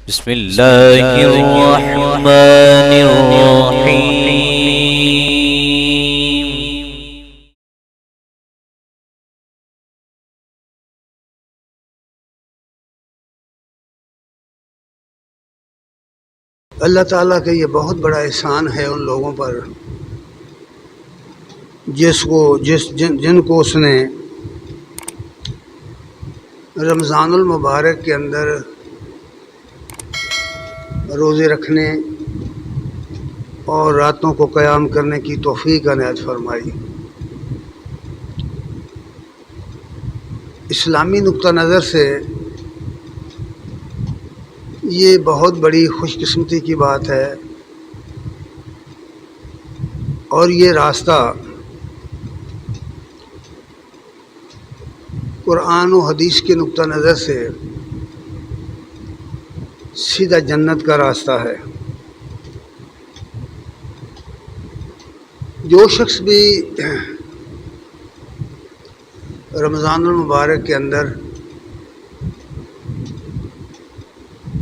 بسم اللہ الرحمن الرحیم۔ اللہ تعالیٰ کا یہ بہت بڑا احسان ہے ان لوگوں پر جن کو اس نے رمضان المبارک کے اندر روزے رکھنے اور راتوں کو قیام کرنے کی توفیق عنایت فرمائی۔ اسلامی نقطہ نظر سے یہ بہت بڑی خوش قسمتی کی بات ہے، اور یہ راستہ قرآن و حدیث کے نقطہ نظر سے سیدھا جنت کا راستہ ہے۔ جو شخص بھی رمضان المبارک کے اندر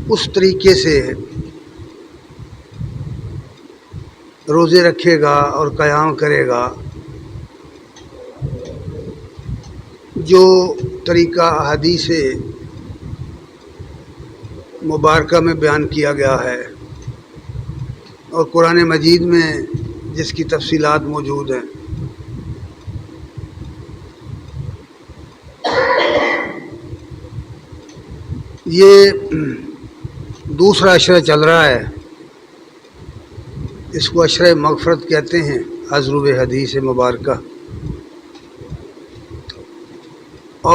اس طریقے سے روزے رکھے گا اور قیام کرے گا جو طریقہ حدیث مبارکہ میں بیان کیا گیا ہے اور قرآن مجید میں جس کی تفصیلات موجود ہیں، یہ دوسرا عشرہ چل رہا ہے، اس کو عشرہ مغفرت کہتے ہیں حضرب حدیث مبارکہ،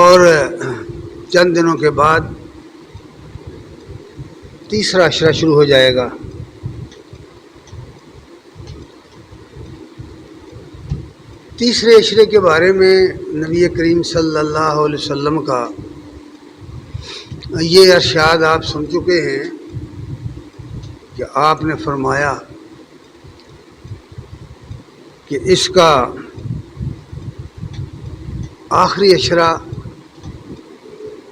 اور چند دنوں کے بعد تیسرا عشرہ شروع ہو جائے گا۔ تیسرے عشرے کے بارے میں نبی کریم صلی اللہ علیہ وسلم کا یہ ارشاد آپ سن چکے ہیں کہ آپ نے فرمایا کہ اس کا آخری عشرہ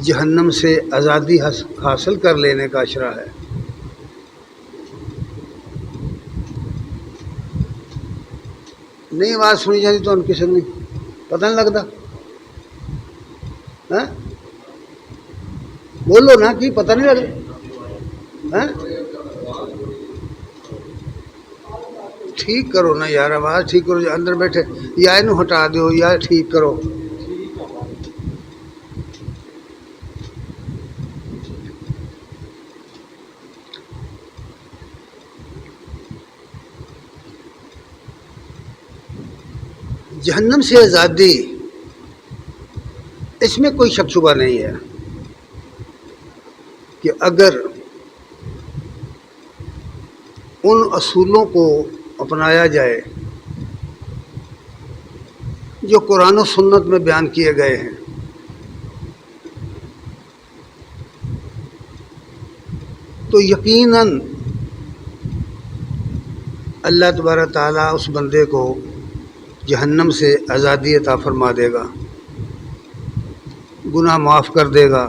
جہنم سے آزادی حاصل کر لینے کا عشرہ ہے۔ نہیں آواز سنی جاتی تو ان کی سننی پتہ نہیں لگتا، ہاں بولو نا کہ پتہ نہیں لگتا، ہاں ٹھیک کرو نا یار، آواز ٹھیک کرو، جو اندر بیٹھے یا انہوں ہٹا دو یا ٹھیک کرو۔ جہنم سے آزادی، اس میں کوئی شک شبہ نہیں ہے کہ اگر ان اصولوں کو اپنایا جائے جو قرآن و سنت میں بیان کیے گئے ہیں، تو یقیناً اللہ تبارک تعالیٰ اس بندے کو جہنم سے آزادی عطا فرما دے گا، گناہ معاف کر دے گا،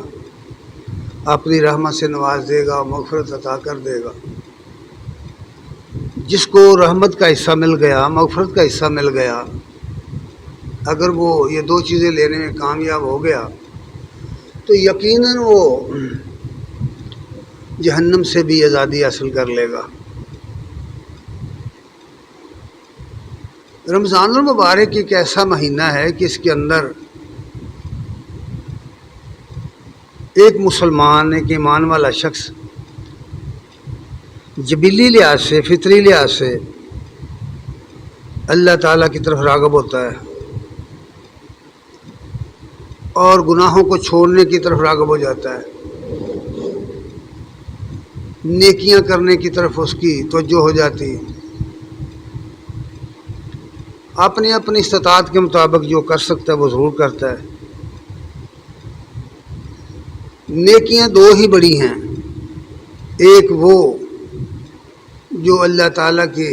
اپنی رحمت سے نواز دے گا، مغفرت عطا کر دے گا۔ جس کو رحمت کا حصہ مل گیا، مغفرت کا حصہ مل گیا، اگر وہ یہ دو چیزیں لینے میں کامیاب ہو گیا تو یقیناً وہ جہنم سے بھی آزادی حاصل کر لے گا۔ رمضان المبارک ایک ایسا مہینہ ہے کہ اس کے اندر ایک مسلمان، ایک ایمان والا شخص جبلی لحاظ سے، فطری لحاظ سے اللہ تعالیٰ کی طرف راغب ہوتا ہے اور گناہوں کو چھوڑنے کی طرف راغب ہو جاتا ہے، نیکیاں کرنے کی طرف اس کی توجہ ہو جاتی، اپنی اپنی استطاعت کے مطابق جو کر سکتا ہے وہ ضرور کرتا ہے۔ نیکیاں دو ہی بڑی ہیں، ایک وہ جو اللہ تعالیٰ کے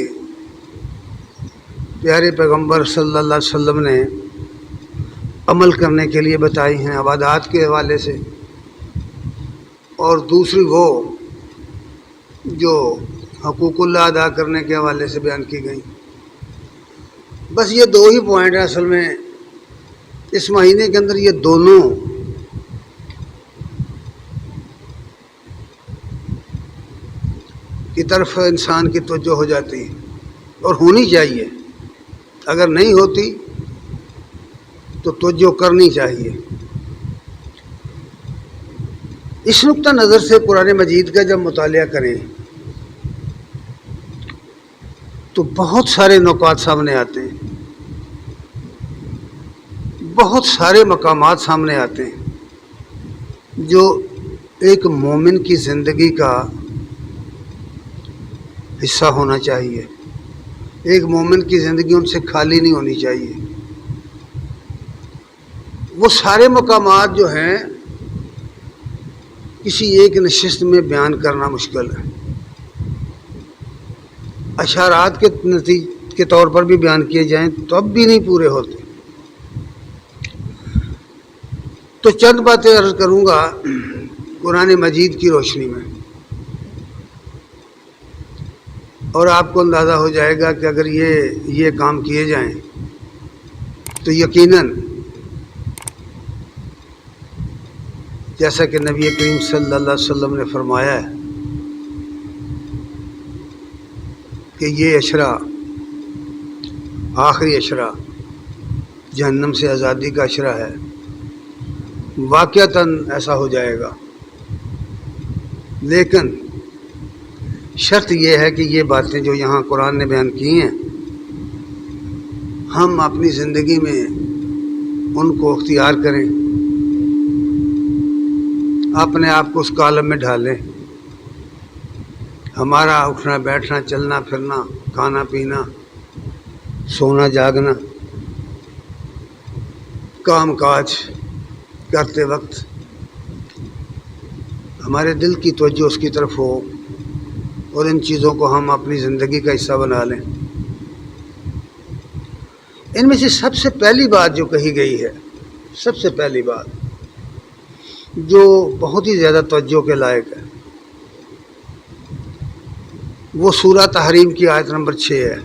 پیارے پیغمبر صلی اللہ علیہ وسلم نے عمل کرنے کے لیے بتائی ہیں عبادات کے حوالے سے، اور دوسری وہ جو حقوق اللہ ادا کرنے کے حوالے سے بیان کی گئی. بس یہ دو ہی پوائنٹ ہیں اصل میں اس مہینے کے اندر. یہ دونوں کی طرف انسان کی توجہ ہو جاتی ہے اور ہونی چاہیے. اگر نہیں ہوتی تو توجہ کرنی چاہیے. اس نقطہ نظر سے قرآن مجید کا جب مطالعہ کریں تو بہت سارے نکات سامنے آتے ہیں, بہت سارے مقامات سامنے آتے ہیں جو ایک مومن کی زندگی کا حصہ ہونا چاہیے. ایک مومن کی زندگی ان سے خالی نہیں ہونی چاہیے. وہ سارے مقامات جو ہیں کسی ایک نشست میں بیان کرنا مشکل ہے. اشارات کے نتیجے کے طور پر بھی بیان کیے جائیں تو اب بھی نہیں پورے ہوتے. تو چند باتیں عرض کروں گا قرآن مجید کی روشنی میں, اور آپ کو اندازہ ہو جائے گا کہ اگر یہ کام کیے جائیں تو یقیناً جیسا کہ نبی کریم صلی اللہ علیہ وسلم نے فرمایا ہے کہ یہ عشرہ آخری عشرہ جہنم سے آزادی کا عشرہ ہے. واقعتاً ایسا ہو جائے گا, لیکن شرط یہ ہے کہ یہ باتیں جو یہاں قرآن نے بیان کی ہیں ہم اپنی زندگی میں ان کو اختیار کریں, اپنے آپ کو اس کالم میں ڈھالیں. ہمارا اٹھنا بیٹھنا چلنا پھرنا کھانا پینا سونا جاگنا کام کاج کرتے وقت ہمارے دل کی توجہ اس کی طرف ہو اور ان چیزوں کو ہم اپنی زندگی کا حصہ بنا لیں. ان میں سے سب سے پہلی بات جو کہی گئی ہے, سب سے پہلی بات جو بہت ہی زیادہ توجہ کے لائق ہے, وہ سورہ تحریم کی آیت نمبر 6 ہے.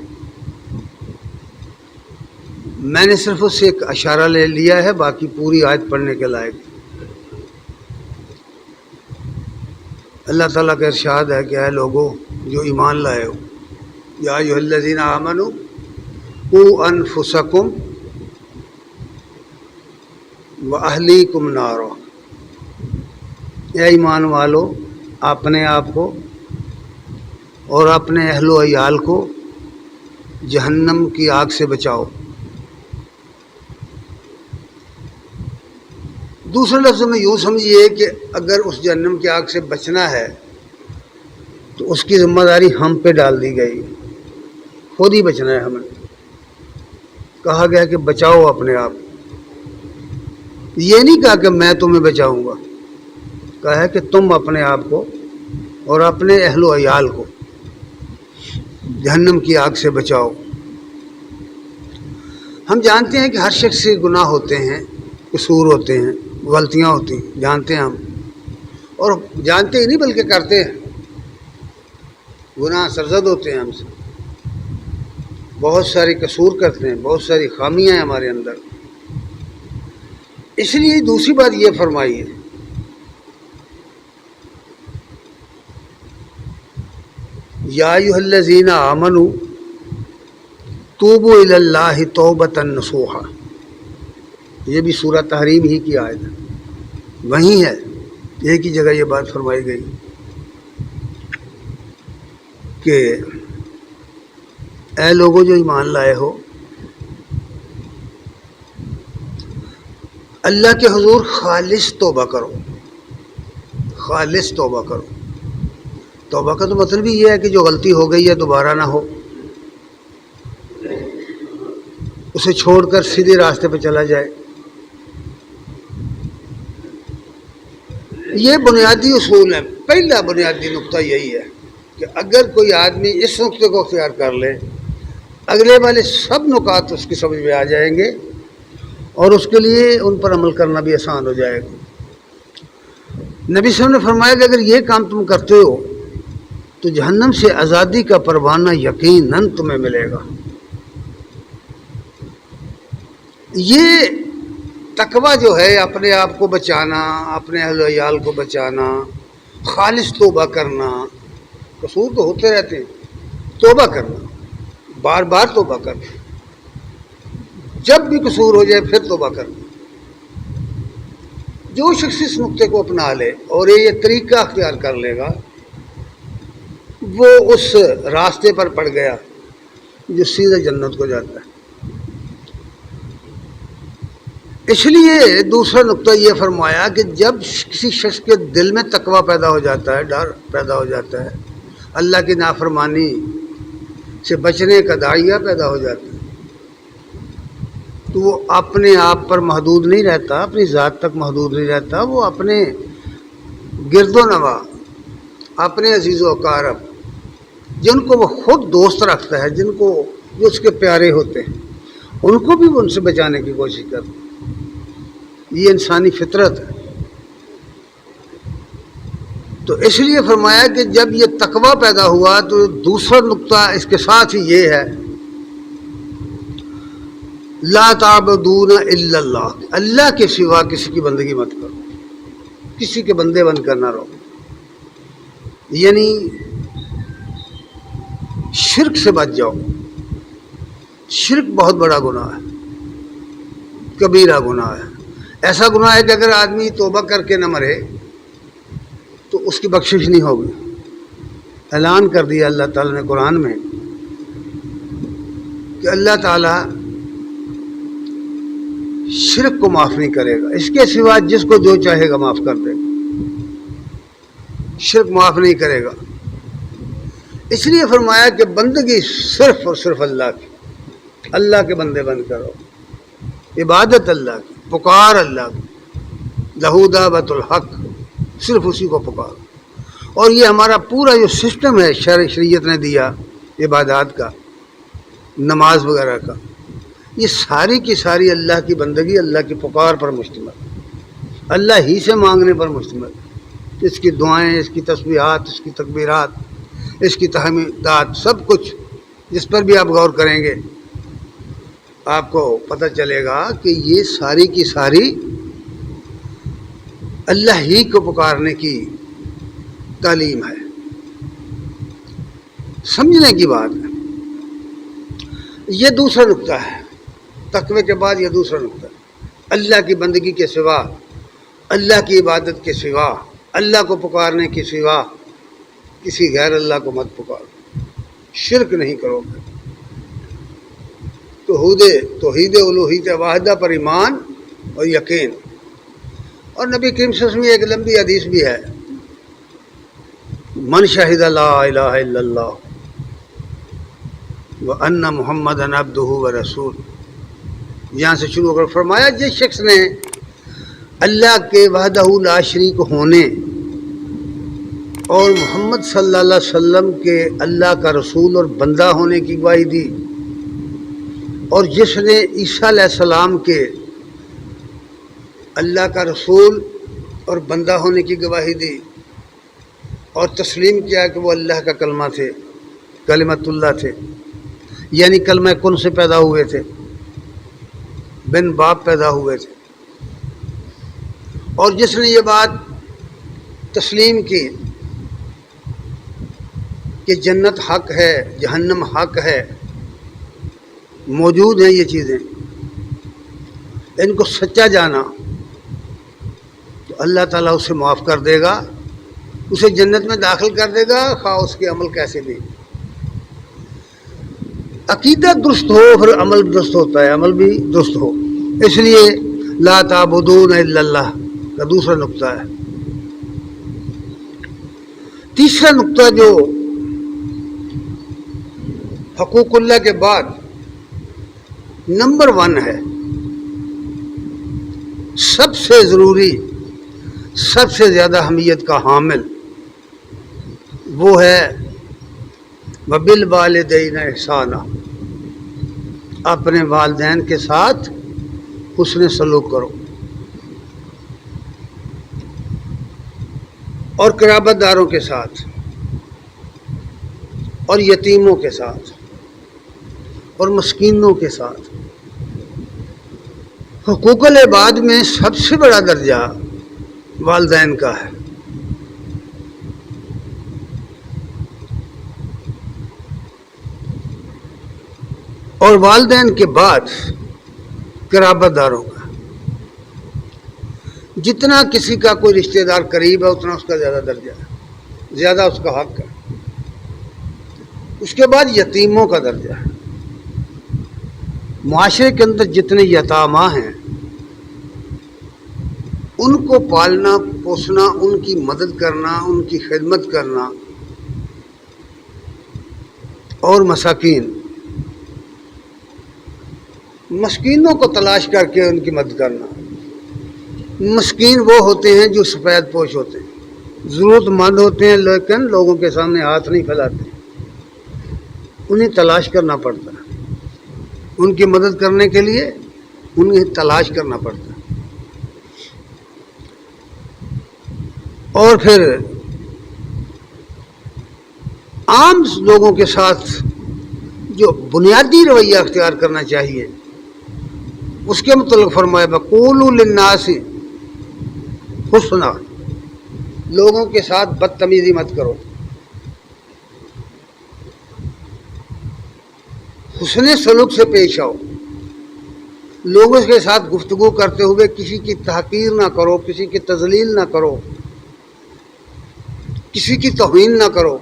میں نے صرف اس سے ایک اشارہ لے لیا ہے, باقی پوری آیت پڑھنے کے لائق. اللہ تعالیٰ کا ارشاد ہے کہ اے لوگو جو ایمان لائے ہو, یا ایھا الذین آمنوا قوا انفسکم واہلیکم نارا, اے ایمان والو اپنے آپ کو اور اپنے اہل و عیال کو جہنم کی آگ سے بچاؤ. دوسرے لفظوں میں یوں سمجھیے کہ اگر اس جہنم کی آگ سے بچنا ہے تو اس کی ذمہ داری ہم پہ ڈال دی گئی, خود ہی بچنا ہے ہمیں. کہا گیا کہ بچاؤ اپنے آپ. یہ نہیں کہا کہ میں تمہیں بچاؤں گا, کہا ہے کہ تم اپنے آپ کو اور اپنے اہل و عیال کو جہنم کی آگ سے بچاؤ. ہم جانتے ہیں کہ ہر شخص سے گناہ ہوتے ہیں, قصور ہوتے ہیں, غلطیاں ہوتی ہیں, جانتے ہیں ہم, اور جانتے ہی نہیں بلکہ کرتے ہیں. گناہ سرزد ہوتے ہیں ہم سے, بہت ساری قصور کرتے ہیں, بہت ساری خامیاں ہیں ہمارے اندر. اس لیے دوسری بات یہ فرمائی ہے یا ایھا الذین آمنوا توبوا الی اللہ توبۃ نصوحا. یہ بھی سورہ تحریم ہی کی آیت ہے, وہیں ہے, ایک ہی جگہ یہ بات فرمائی گئی کہ اے لوگوں جو ایمان لائے ہو, اللہ کے حضور خالص توبہ کرو. خالص توبہ کرو. توبہ کا تو مطلب ہی یہ ہے کہ جو غلطی ہو گئی ہے دوبارہ نہ ہو, اسے چھوڑ کر سیدھے راستے پہ چلا جائے. یہ بنیادی اصول ہے. پہلا بنیادی نقطہ یہی ہے کہ اگر کوئی آدمی اس نقطے کو اختیار کر لے, اگلے والے سب نکات اس کی سمجھ میں آ جائیں گے اور اس کے لیے ان پر عمل کرنا بھی آسان ہو جائے گا. نبی صلی اللہ علیہ وسلم نے فرمایا کہ اگر یہ کام تم کرتے ہو تو جہنم سے آزادی کا پروانہ یقیناً تمہیں ملے گا۔ یہ تقویٰ جو ہے اپنے آپ کو بچانا، اپنے اہل و عیال کو بچانا، خالص توبہ کرنا، قصور تو ہوتے رہتے ہیں، توبہ کرنا، بار بار توبہ کرنا، جب بھی قصور ہو جائے پھر توبہ کرنا۔ جو شخص اس نقطے کو اپنا لے اور یہ طریقہ اختیار کر لے گا وہ اس راستے پر پڑ گیا جو سیدھے جنت کو جاتا ہے۔ اس لیے دوسرا نقطہ یہ فرمایا کہ جب کسی شخص کے دل میں تقویٰ پیدا ہو جاتا ہے، ڈر پیدا ہو جاتا ہے، اللہ کی نافرمانی سے بچنے کا داعیہ پیدا ہو جاتا ہے، تو وہ اپنے آپ پر محدود نہیں رہتا، اپنی ذات تک محدود نہیں رہتا، وہ اپنے گرد و نواح، اپنے عزیز و اقارب، جن کو وہ خود دوست رکھتا ہے، جن کو جو اس کے پیارے ہوتے ہیں، ان کو بھی ان سے بچانے کی کوشش کرتا ہے۔ یہ انسانی فطرت ہے۔ تو اس لیے فرمایا کہ جب یہ تقویٰ پیدا ہوا تو دوسرا نقطہ اس کے ساتھ ہی یہ ہے، لا تعبدون الا اللہ، اللہ کے سوا کسی کی بندگی مت کرو، کسی کے بندے بن کر نہ رہو۔ یعنی شرک سے بچ جاؤ۔ شرک بہت بڑا گناہ ہے، کبیرہ گناہ ہے، ایسا گناہ ہے کہ اگر آدمی توبہ کر کے نہ مرے تو اس کی بخشش نہیں ہوگی۔ اعلان کر دیا اللہ تعالیٰ نے قرآن میں کہ اللہ تعالیٰ شرک کو معاف نہیں کرے گا، اس کے سوا جس کو جو چاہے گا معاف کر دے گا، شرک معاف نہیں کرے گا۔ اس لیے فرمایا کہ بندگی صرف اور صرف اللہ کی، اللہ کے بندے بن کرو، عبادت اللہ کی، پکار اللہ کی، لہو دعوت الحق، صرف اسی کو پکارو۔ اور یہ ہمارا پورا جو سسٹم ہے شریعت نے دیا عبادات کا، نماز وغیرہ کا، یہ ساری کی ساری اللہ کی بندگی، اللہ کی پکار پر مشتمل، اللہ ہی سے مانگنے پر مشتمل، اس کی دعائیں، اس کی تسبیحات، اس کی تکبیرات، اس کی تحمیدات، سب کچھ جس پر بھی آپ غور کریں گے آپ کو پتہ چلے گا کہ یہ ساری کی ساری اللہ ہی کو پکارنے کی تعلیم ہے، سمجھنے کی بات ہے۔ یہ دوسرا نقطہ ہے، تقوی کے بعد یہ دوسرا نقطہ ہے، اللہ کی بندگی کے سوا، اللہ کی عبادت کے سوا، اللہ کو پکارنے کے سوا کسی غیر اللہ کو مت پکارو، شرک نہیں کرو گے، توحید الوہیت واحدہ پر ایمان اور یقین۔ اور نبی کریم صلی اللہ علیہ وسلم کی ایک لمبی حدیث بھی ہے، من شہد لا الہ الا اللہ وان محمدا عبدہ ورسولہ، یہاں سے شروع کر فرمایا جس شخص نے اللہ کے وحدہ لا شریک ہونے اور محمد صلی اللہ علیہ وسلم کے اللہ کا رسول اور بندہ ہونے کی گواہی دی، اور جس نے عیسیٰ علیہ السلام کے اللہ کا رسول اور بندہ ہونے کی گواہی دی، اور تسلیم کیا کہ وہ اللہ کا کلمہ تھے، کلمۃ اللہ تھے، یعنی کلمہ کن سے پیدا ہوئے تھے، بن باپ پیدا ہوئے تھے، اور جس نے یہ بات تسلیم کی کہ جنت حق ہے، جہنم حق ہے، موجود ہیں یہ چیزیں، ان کو سچا جانا، تو اللہ تعالیٰ اسے معاف کر دے گا، اسے جنت میں داخل کر دے گا، خواہ اس کے عمل کیسے بھی۔ عقیدہ درست ہو پھر عمل درست ہوتا ہے، عمل بھی درست ہو۔ اس لیے لا تعبدون الا اللہ کا دوسرا نقطہ ہے۔ تیسرا نقطہ جو حقوق اللہ کے بعد نمبر 1 ہے، سب سے ضروری، سب سے زیادہ اہمیت کا حامل، وہ ہے وبالوالدین احسانا، اپنے والدین کے ساتھ حسن سلوک کرو، اور قرابت داروں کے ساتھ، اور یتیموں کے ساتھ اور مسکینوں کے ساتھ۔ حقوق العباد میں سب سے بڑا درجہ والدین کا ہے، اور والدین کے بعد قرابت داروں کا۔ جتنا کسی کا کوئی رشتہ دار قریب ہے اتنا اس کا زیادہ درجہ ہے، زیادہ اس کا حق ہے۔ اس کے بعد یتیموں کا درجہ ہے۔ معاشرے کے اندر جتنے یتامہ ہیں ان کو پالنا پوسنا، ان کی مدد کرنا، ان کی خدمت کرنا، اور مسکینوں کو تلاش کر کے ان کی مدد کرنا۔ مسکین وہ ہوتے ہیں جو سفید پوش ہوتے ہیں، ضرورت مند ہوتے ہیں لیکن لوگوں کے سامنے ہاتھ نہیں پھیلاتے، انہیں تلاش کرنا پڑتا ہے، ان کی مدد کرنے کے لیے انہیں تلاش کرنا پڑتا ہے۔ اور پھر عام لوگوں کے ساتھ جو بنیادی رویہ اختیار کرنا چاہیے اس کے متعلق فرمایا وَقُولُوا لِلنَّاسِ حُسْنًا، لوگوں کے ساتھ بدتمیزی مت کرو، حسن سلوک سے پیش آؤ، لوگوں کے ساتھ گفتگو کرتے ہوئے کسی کی تحقیر نہ کرو، کسی کی تذلیل نہ کرو، کسی کی توہین نہ کرو،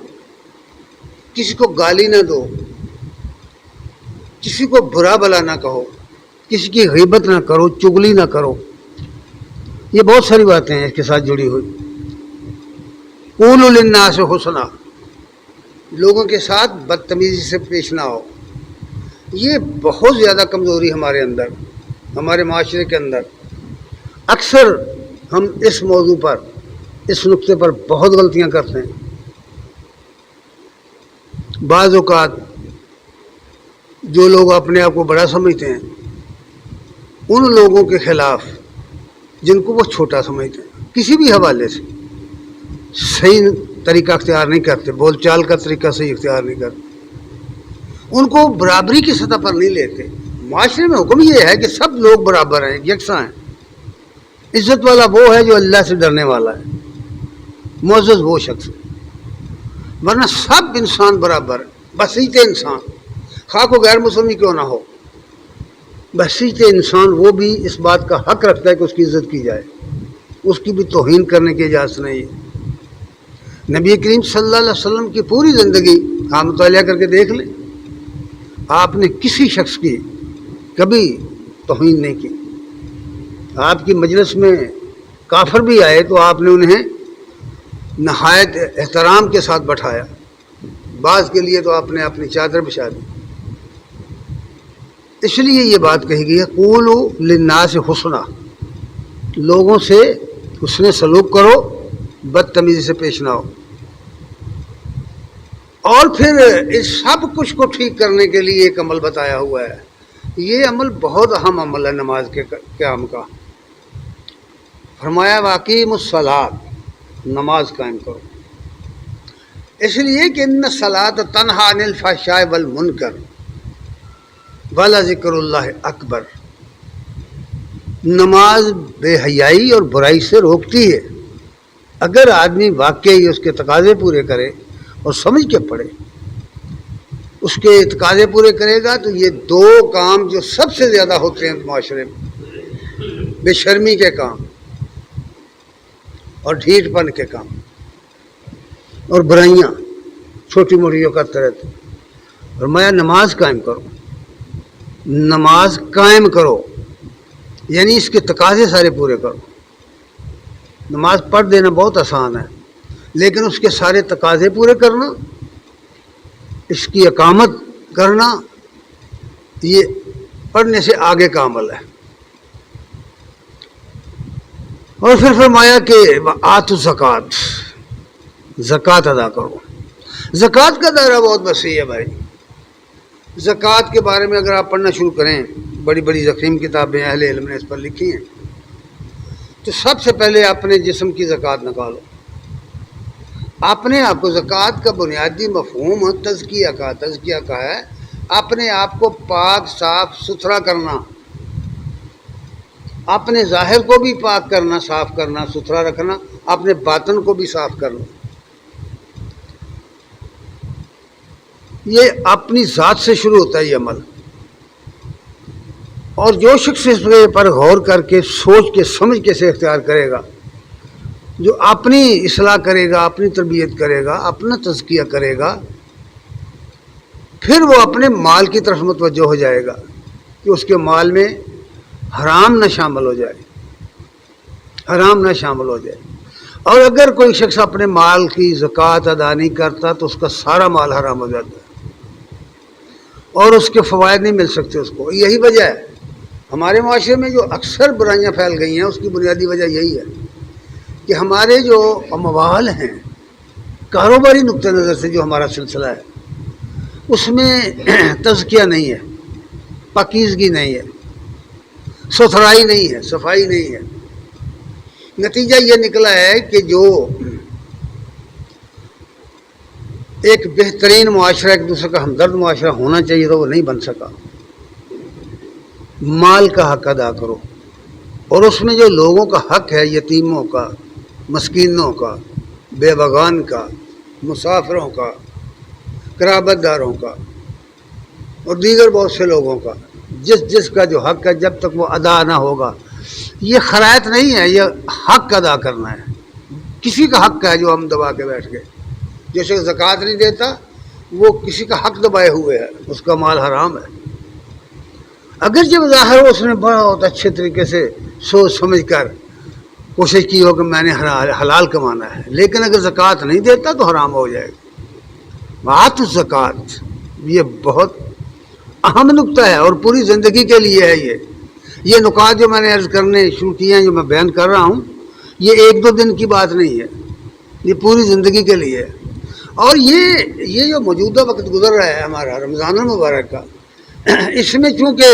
کسی کو گالی نہ دو، کسی کو برا بلا نہ کہو، کسی کی غیبت نہ کرو، چغلی نہ کرو۔ یہ بہت ساری باتیں ہیں اس کے ساتھ جڑی ہوئی۔ قولوا للناس حسنا، لوگوں کے ساتھ بدتمیزی سے پیش نہ ہو۔ یہ بہت زیادہ کمزوری ہمارے اندر، ہمارے معاشرے کے اندر۔ اکثر ہم اس موضوع پر، اس نقطے پر بہت غلطیاں کرتے ہیں۔ بعض اوقات جو لوگ اپنے آپ کو بڑا سمجھتے ہیں ان لوگوں کے خلاف جن کو وہ چھوٹا سمجھتے ہیں کسی بھی حوالے سے صحیح طریقہ اختیار نہیں کرتے، بول چال کا طریقہ صحیح اختیار نہیں کرتے، ان کو برابری کی سطح پر نہیں لیتے۔ معاشرے میں حکم یہ ہے کہ سب لوگ برابر ہیں، یکساں ہیں۔ عزت والا وہ ہے جو اللہ سے ڈرنے والا ہے، معزز وہ شخص ہے، ورنہ سب انسان برابر ہے، بسیط انسان، خواہ کو غیر مسلم کیوں نہ ہو، بسیط انسان وہ بھی اس بات کا حق رکھتا ہے کہ اس کی عزت کی جائے، اس کی بھی توہین کرنے کی اجازت نہیں ہے۔ نبی کریم صلی اللہ علیہ وسلم کی پوری زندگی آپ مطالعہ کر کے دیکھ لیں، آپ نے کسی شخص کی کبھی توہین نہیں کی۔ آپ کی مجلس میں کافر بھی آئے تو آپ نے انہیں نہایت احترام کے ساتھ بٹھایا، بعض کے لیے تو آپ نے اپنی چادر بچھا دی۔ اس لیے یہ بات کہی گئی ہے قولوا للناس حسنا، لوگوں سے حسن سلوک کرو، بدتمیزی سے پیش نہ ہو۔ اور پھر اس سب کچھ کو ٹھیک کرنے کے لیے ایک عمل بتایا ہوا ہے۔ یہ عمل بہت اہم عمل ہے نماز کے قیام کا۔ فرمایا واقیم الصلاۃ، نماز قائم کرو، اس لیے کہ ان الصلاۃ تنہی عن الفحشاء والمنکر ولذکر اللہ اکبر، نماز بے حیائی اور برائی سے روکتی ہے۔ اگر آدمی واقعی اس کے تقاضے پورے کرے اور سمجھ کے پڑھے، اس کے تقاضے پورے کرے گا تو یہ دو کام جو سب سے زیادہ ہوتے ہیں معاشرے میں، بے شرمی کے کام اور ڈھیٹ پن کے کام اور برائیاں چھوٹی موٹی جو کرتے رہتے ہیں، فرمایا نماز قائم کرو، نماز قائم کرو یعنی اس کے تقاضے سارے پورے کرو۔ نماز پڑھ دینا بہت آسان ہے، لیکن اس کے سارے تقاضے پورے کرنا، اس کی اقامت کرنا، یہ پڑھنے سے آگے کا عمل ہے۔ اور پھر فرمایا کہ آتوا الزکوٰۃ، زکوٰۃ ادا کرو۔ زکوٰۃ کا دائرہ بہت وسیع ہے بھائی۔ زکوٰۃ کے بارے میں اگر آپ پڑھنا شروع کریں، بڑی بڑی ضخیم کتابیں اہل علم نے اس پر لکھی ہیں، تو سب سے پہلے اپنے جسم کی زکوٰۃ نکالو۔ اپنے آپ کو زکوٰۃ کا بنیادی مفہوم تزکیہ کا ہے اپنے آپ کو پاک صاف ستھرا کرنا، اپنے ظاہر کو بھی پاک کرنا، صاف کرنا، ستھرا رکھنا، اپنے باطن کو بھی صاف کرنا۔ یہ اپنی ذات سے شروع ہوتا ہے یہ عمل، اور جو شخص اس پر غور کر کے سوچ کے سمجھ کے سے اختیار کرے گا، جو اپنی اصلاح کرے گا، اپنی تربیت کرے گا، اپنا تزکیہ کرے گا، پھر وہ اپنے مال کی طرف متوجہ ہو جائے گا کہ اس کے مال میں حرام نہ شامل ہو جائے، حرام نہ شامل ہو جائے۔ اور اگر کوئی شخص اپنے مال کی زکوٰۃ ادا نہیں کرتا تو اس کا سارا مال حرام ہو جاتا ہے اور اس کے فوائد نہیں مل سکتے اس کو۔ یہی وجہ ہے ہمارے معاشرے میں جو اکثر برائیاں پھیل گئی ہیں، اس کی بنیادی وجہ یہی ہے کہ ہمارے جو اموال ہیں، کاروباری نقطہ نظر سے جو ہمارا سلسلہ ہے، اس میں تزکیہ نہیں ہے، پاکیزگی نہیں ہے، ستھرائی نہیں ہے، صفائی نہیں ہے۔ نتیجہ یہ نکلا ہے کہ جو ایک بہترین معاشرہ، ایک دوسرے کا ہمدرد معاشرہ ہونا چاہیے تھا، وہ نہیں بن سکا۔ مال کا حق ادا کرو، اور اس میں جو لوگوں کا حق ہے، یتیموں کا، مسکینوں کا، بے بغان کا، مسافروں کا، قرابت داروں کا اور دیگر بہت سے لوگوں کا، جس کا جو حق ہے، جب تک وہ ادا نہ ہوگا، یہ خرائط نہیں ہے، یہ حق ادا کرنا ہے۔ کسی کا حق ہے جو ہم دبا کے بیٹھ گئے۔ جو شخص زکوٰۃ نہیں دیتا وہ کسی کا حق دبائے ہوئے ہے، اس کا مال حرام ہے، اگرچہ بظاہر اس نے بہت اچھے طریقے سے سوچ سمجھ کر کوشش کی ہو کہ میں نے حلال کمانا ہے، لیکن اگر زکوٰۃ نہیں دیتا تو حرام ہو جائے گا۔ بات زکوٰۃ یہ بہت اہم نقطہ ہے اور پوری زندگی کے لیے ہے۔ یہ نکات جو میں نے عرض کرنے شروع کیے ہیں، جو میں بیان کر رہا ہوں، یہ ایک دو دن کی بات نہیں ہے، یہ پوری زندگی کے لیے ہے۔ اور یہ جو موجودہ وقت گزر رہا ہے ہمارا رمضان المبارک کا، اس میں چونکہ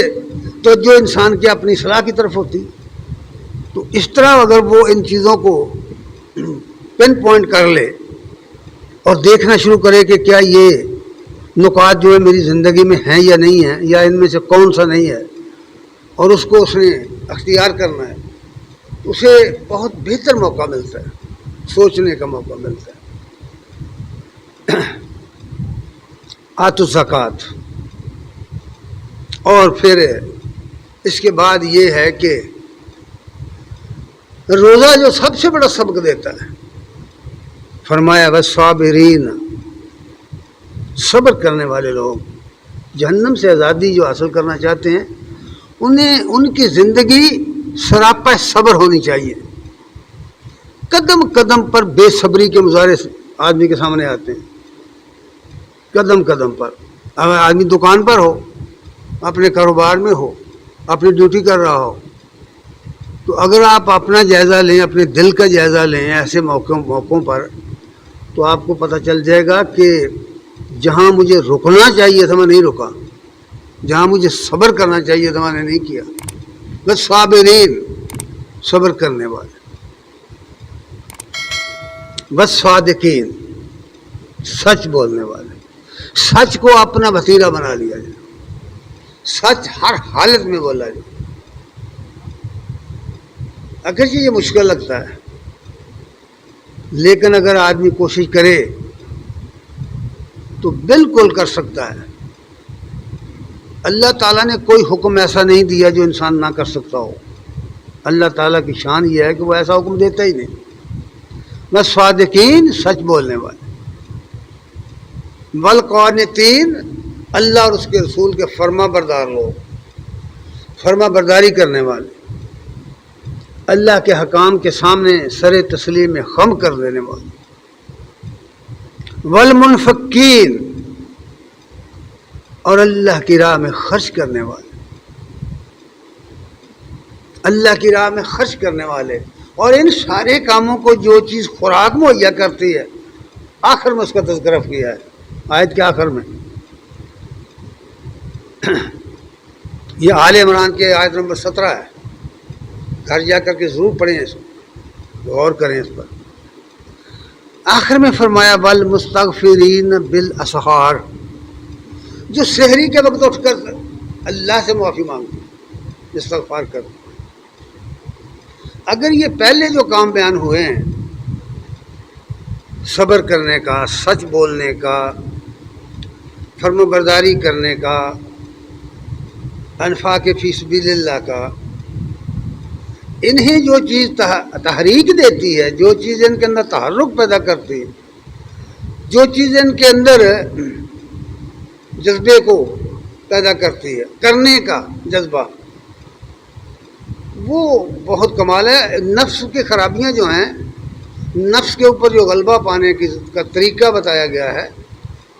توجہ انسان کی اپنی اصلاح کی طرف ہوتی، تو اس طرح اگر وہ ان چیزوں کو پن پوائنٹ کر لے اور دیکھنا شروع کرے کہ کیا یہ نکات جو ہے میری زندگی میں ہیں یا نہیں ہیں، یا ان میں سے کون سا نہیں ہے، اور اس کو اس نے اختیار کرنا ہے، اسے بہت بہتر موقع ملتا ہے، سوچنے کا موقع ملتا ہے۔ آتو الزکوٰۃ۔ اور پھر اس کے بعد یہ ہے کہ روزہ جو سب سے بڑا سبق دیتا ہے، فرمایا والصابرین، صبر کرنے والے لوگ جہنم سے آزادی جو حاصل کرنا چاہتے ہیں، انہیں ان کی زندگی سراپا صبر ہونی چاہیے۔ قدم قدم پر بے صبری کے مظاہرے آدمی کے سامنے آتے ہیں، قدم قدم پر۔ اگر آدمی دکان پر ہو، اپنے کاروبار میں ہو، اپنی ڈیوٹی کر رہا ہو، تو اگر آپ اپنا جائزہ لیں، اپنے دل کا جائزہ لیں ایسے موقعوں پر، تو آپ کو پتہ چل جائے گا کہ جہاں مجھے رکنا چاہیے تھا میں نہیں رکا، جہاں مجھے صبر کرنا چاہیے تھا میں نے نہیں کیا۔ بس صابرین، صبر کرنے والے، بس صادقین، سچ بولنے والے، سچ کو اپنا وسیلہ بنا لیا جائے، سچ ہر حالت میں بولا جائے۔ اگرچہ یہ مشکل لگتا ہے، لیکن اگر آدمی کوشش کرے تو بالکل کر سکتا ہے۔ اللہ تعالیٰ نے کوئی حکم ایسا نہیں دیا جو انسان نہ کر سکتا ہو۔ اللہ تعالیٰ کی شان یہ ہے کہ وہ ایسا حکم دیتا ہی نہیں۔ بس صادقین، سچ بولنے والے، والقانتین، اللہ اور اس کے رسول کے فرما بردار لوگ، فرما برداری کرنے والے، اللہ کے حکام کے سامنے سر تسلیم میں خم کر دینے والے، والمنفقین، اور اللہ کی راہ میں خرچ کرنے والے، اللہ کی راہ میں خرچ کرنے والے۔ اور ان سارے کاموں کو جو چیز خوراک مہیا کرتی ہے، آخر میں اس کا تذکرہ کیا ہے آیت کے آخر میں۔ یہ آل عمران کے آیت نمبر 17 ہے، گھر جا کر کے ضرور پڑھیں، اس کو غور کریں اس پر۔ آخر میں فرمایا والمستغفرین بالاسحار، جو سحری کے وقت اٹھ کر اللہ سے معافی مانگتے ہیں، استغفار کرتے ہیں۔ اگر یہ پہلے جو کام بیان ہوئے ہیں، صبر کرنے کا، سچ بولنے کا، فرمانبرداری کرنے کا، انفاق فی سبیل اللہ کا، انہیں جو چیز تحریک دیتی ہے، جو چیز ان کے اندر تحرک پیدا کرتی ہے، جو چیز ان کے اندر جذبے کو پیدا کرتی ہے، کرنے کا جذبہ، وہ بہت کمال ہے۔ نفس کی خرابیاں جو ہیں، نفس کے اوپر جو غلبہ پانے کا طریقہ بتایا گیا ہے،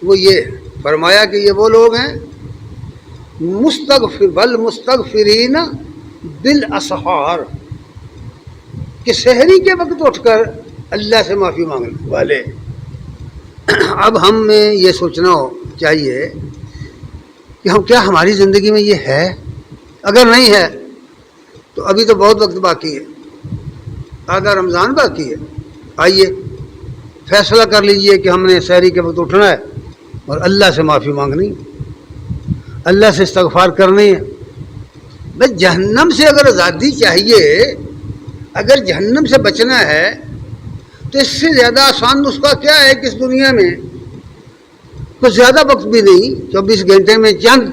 وہ یہ فرمایا کہ یہ وہ لوگ ہیں والمستغفرین بالاسحار، کہ سحری کے وقت اٹھ کر اللہ سے معافی مانگنے والے۔ اب ہم میں یہ سوچنا چاہیے کہ کیا ہماری زندگی میں یہ ہے؟ اگر نہیں ہے تو ابھی تو بہت وقت باقی ہے، آدھا رمضان باقی ہے۔ آئیے فیصلہ کر لیجئے کہ ہم نے سحری کے وقت اٹھنا ہے اور اللہ سے معافی مانگنی، اللہ سے استغفار کرنی ہے۔ بس جہنم سے اگر آزادی چاہیے، اگر جہنم سے بچنا ہے، تو اس سے زیادہ آسان نسخہ کیا ہے کہ اس دنیا میں کچھ زیادہ وقت بھی نہیں، 24 گھنٹے میں چند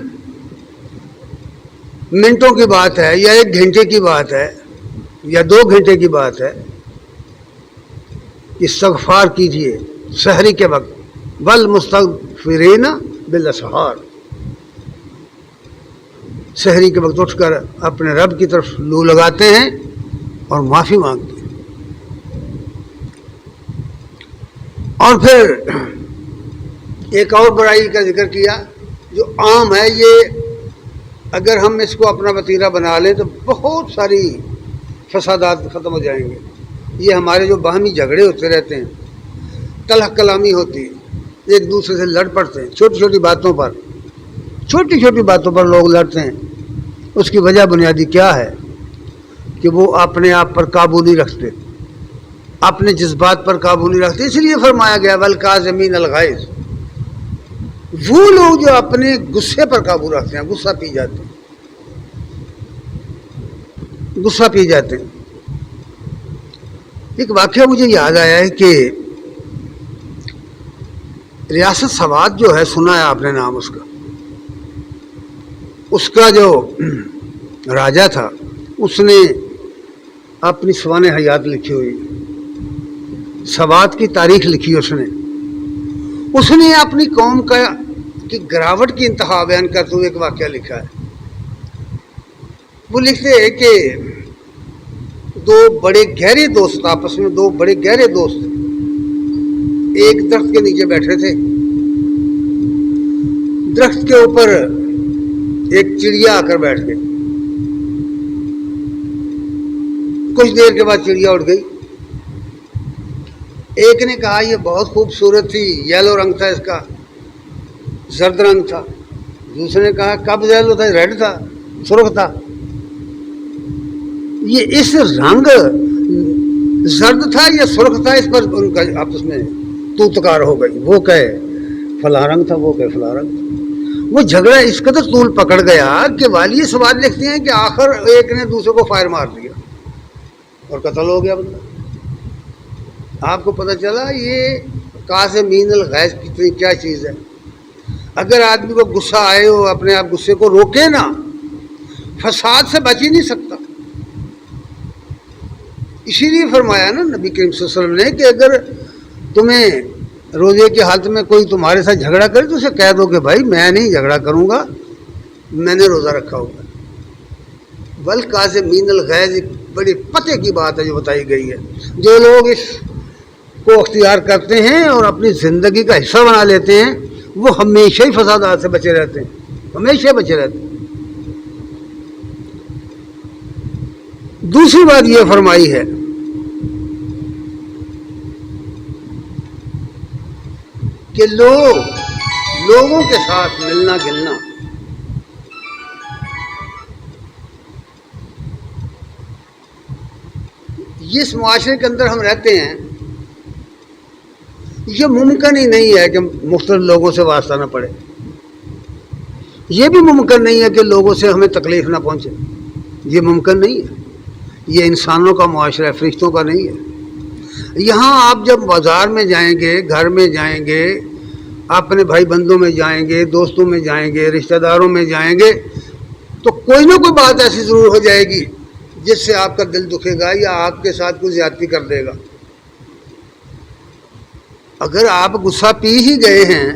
منٹوں کی بات ہے، یا 1 گھنٹے کی بات ہے، یا 2 گھنٹے کی بات ہے۔ استغفار کیجئے سحری کے وقت، والمستغفرین بالاسحار، سحری کے وقت اٹھ کر اپنے رب کی طرف لو لگاتے ہیں اور معافی مانگتے ہیں۔ اور پھر ایک اور برائی کا ذکر کیا جو عام ہے، یہ اگر ہم اس کو اپنا وتیرہ بنا لیں تو بہت ساری فسادات ختم ہو جائیں گے۔ یہ ہمارے جو باہمی جھگڑے ہوتے رہتے ہیں، تلخ کلامی ہوتی ہے، ایک دوسرے سے لڑ پڑتے ہیں چھوٹی چھوٹی باتوں پر لوگ لڑتے ہیں۔ اس کی وجہ بنیادی کیا ہے کہ وہ اپنے آپ پر قابو نہیں رکھتے، اپنے جذبات پر قابو نہیں رکھتے۔ اس لیے فرمایا گیا والکاظمین الغیظ، وہ لوگ جو اپنے غصے پر قابو رکھتے ہیں، غصہ پی جاتے ہیں۔ ایک واقعہ مجھے یاد آیا ہے کہ ریاست سوات جو ہے، سنا ہے آپ نے نام اس کا جو راجہ تھا، اس نے اپنی سوانح حیات لکھی ہوئی، سوات کی تاریخ لکھی اس نے اپنی قوم کی گراوٹ کی انتہا بیان کرتے ہوئے ایک واقعہ لکھا ہے۔ وہ لکھتے ہیں کہ دو بڑے گہرے دوست، آپس میں 2 بڑے گہرے دوست ایک درخت کے نیچے بیٹھے تھے۔ درخت کے اوپر ایک چڑیا آ کر بیٹھ گئی۔ کچھ دیر کے بعد چڑیا اڑ گئی۔ ایک نے کہا یہ بہت خوبصورت تھی، یلو رنگ تھا اس کا، زرد رنگ تھا۔ دوسرے نے کہا کب یلو تھا، ریڈ تھا، سرخ تھا۔ یہ اس رنگ زرد تھا یا سرخ تھا، اس پر ان کا آپس میں تو تکار ہو گئی۔ وہ کہے فلاں رنگ تھا، وہ کہے فلاں رنگ تھا۔ وہ جھگڑا اس قدر طول پکڑ گیا کہ والی سواد لکھتے ہیں کہ آخر ایک نے دوسرے کو فائر مار دیا اور قتل ہو گیا بندہ۔ آپ کو پتہ چلا یہ کاظمین الغیظ کتنی کیا چیز ہے۔ اگر آدمی کو غصہ آئے ہو، اپنے آپ غصے کو روکے نا، فساد سے بچ ہی نہیں سکتا۔ اسی لیے فرمایا نا نبی کریم صلی اللہ علیہ وسلم نے کہ اگر تمہیں روزے کی حالت میں کوئی تمہارے ساتھ جھگڑا کرے تو اسے کہہ دو کہ بھائی میں نہیں جھگڑا کروں گا، میں نے روزہ رکھا ہوگا۔ والکاظمین الغیظ ایک بڑی پتے کی بات ہے جو بتائی گئی ہے۔ جو لوگ اس کو اختیار کرتے ہیں اور اپنی زندگی کا حصہ بنا لیتے ہیں، وہ ہمیشہ ہی فسادات سے بچے رہتے ہیں، ہمیشہ بچے رہتے ہیں۔ دوسری بات یہ فرمائی ہے کہ لوگوں کے ساتھ ملنا گلنا، جس معاشرے کے اندر ہم رہتے ہیں یہ ممکن ہی نہیں ہے کہ مختلف لوگوں سے واسطہ نہ پڑے، یہ بھی ممکن نہیں ہے کہ لوگوں سے ہمیں تکلیف نہ پہنچے، یہ ممکن نہیں ہے، یہ انسانوں کا معاشرہ ہے، فرشتوں کا نہیں ہے۔ یہاں آپ جب بازار میں جائیں گے، گھر میں جائیں گے، اپنے بھائی بندوں میں جائیں گے، دوستوں میں جائیں گے، رشتہ داروں میں جائیں گے، تو کوئی نہ کوئی بات ایسی ضرور ہو جائے گی جس سے آپ کا دل دکھے گا یا آپ کے ساتھ کوئی زیادتی کر دے گا۔ اگر آپ غصہ پی ہی گئے ہیں،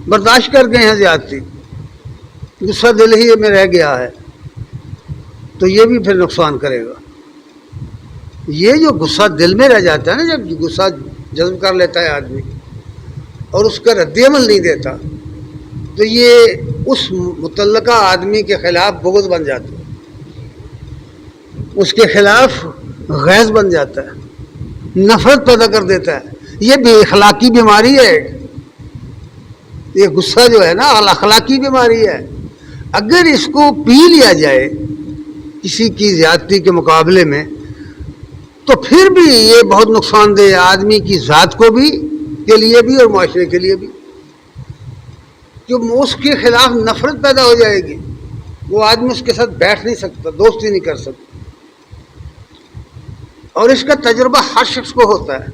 برداشت کر گئے ہیں زیادتی، غصہ دل ہی میں رہ گیا ہے، تو یہ بھی پھر نقصان کرے گا۔ یہ جو غصہ دل میں رہ جاتا ہے نا، جب غصہ جذب کر لیتا ہے آدمی اور اس کا رد عمل نہیں دیتا، تو یہ اس متعلقہ آدمی کے خلاف بغض بن جاتا ہے، اس کے خلاف غیظ بن جاتا ہے، نفرت پیدا کر دیتا ہے۔ یہ بے اخلاقی بیماری ہے، یہ غصہ جو ہے نا اخلاقی بیماری ہے۔ اگر اس کو پی لیا جائے کسی کی زیادتی کے مقابلے میں، تو پھر بھی یہ بہت نقصان دہ ہے، آدمی کی ذات کو بھی کے لیے بھی اور معاشرے کے لیے بھی، جو اس کے خلاف نفرت پیدا ہو جائے گی، وہ آدمی اس کے ساتھ بیٹھ نہیں سکتا، دوستی نہیں کر سکتا۔ اور اس کا تجربہ ہر شخص کو ہوتا ہے،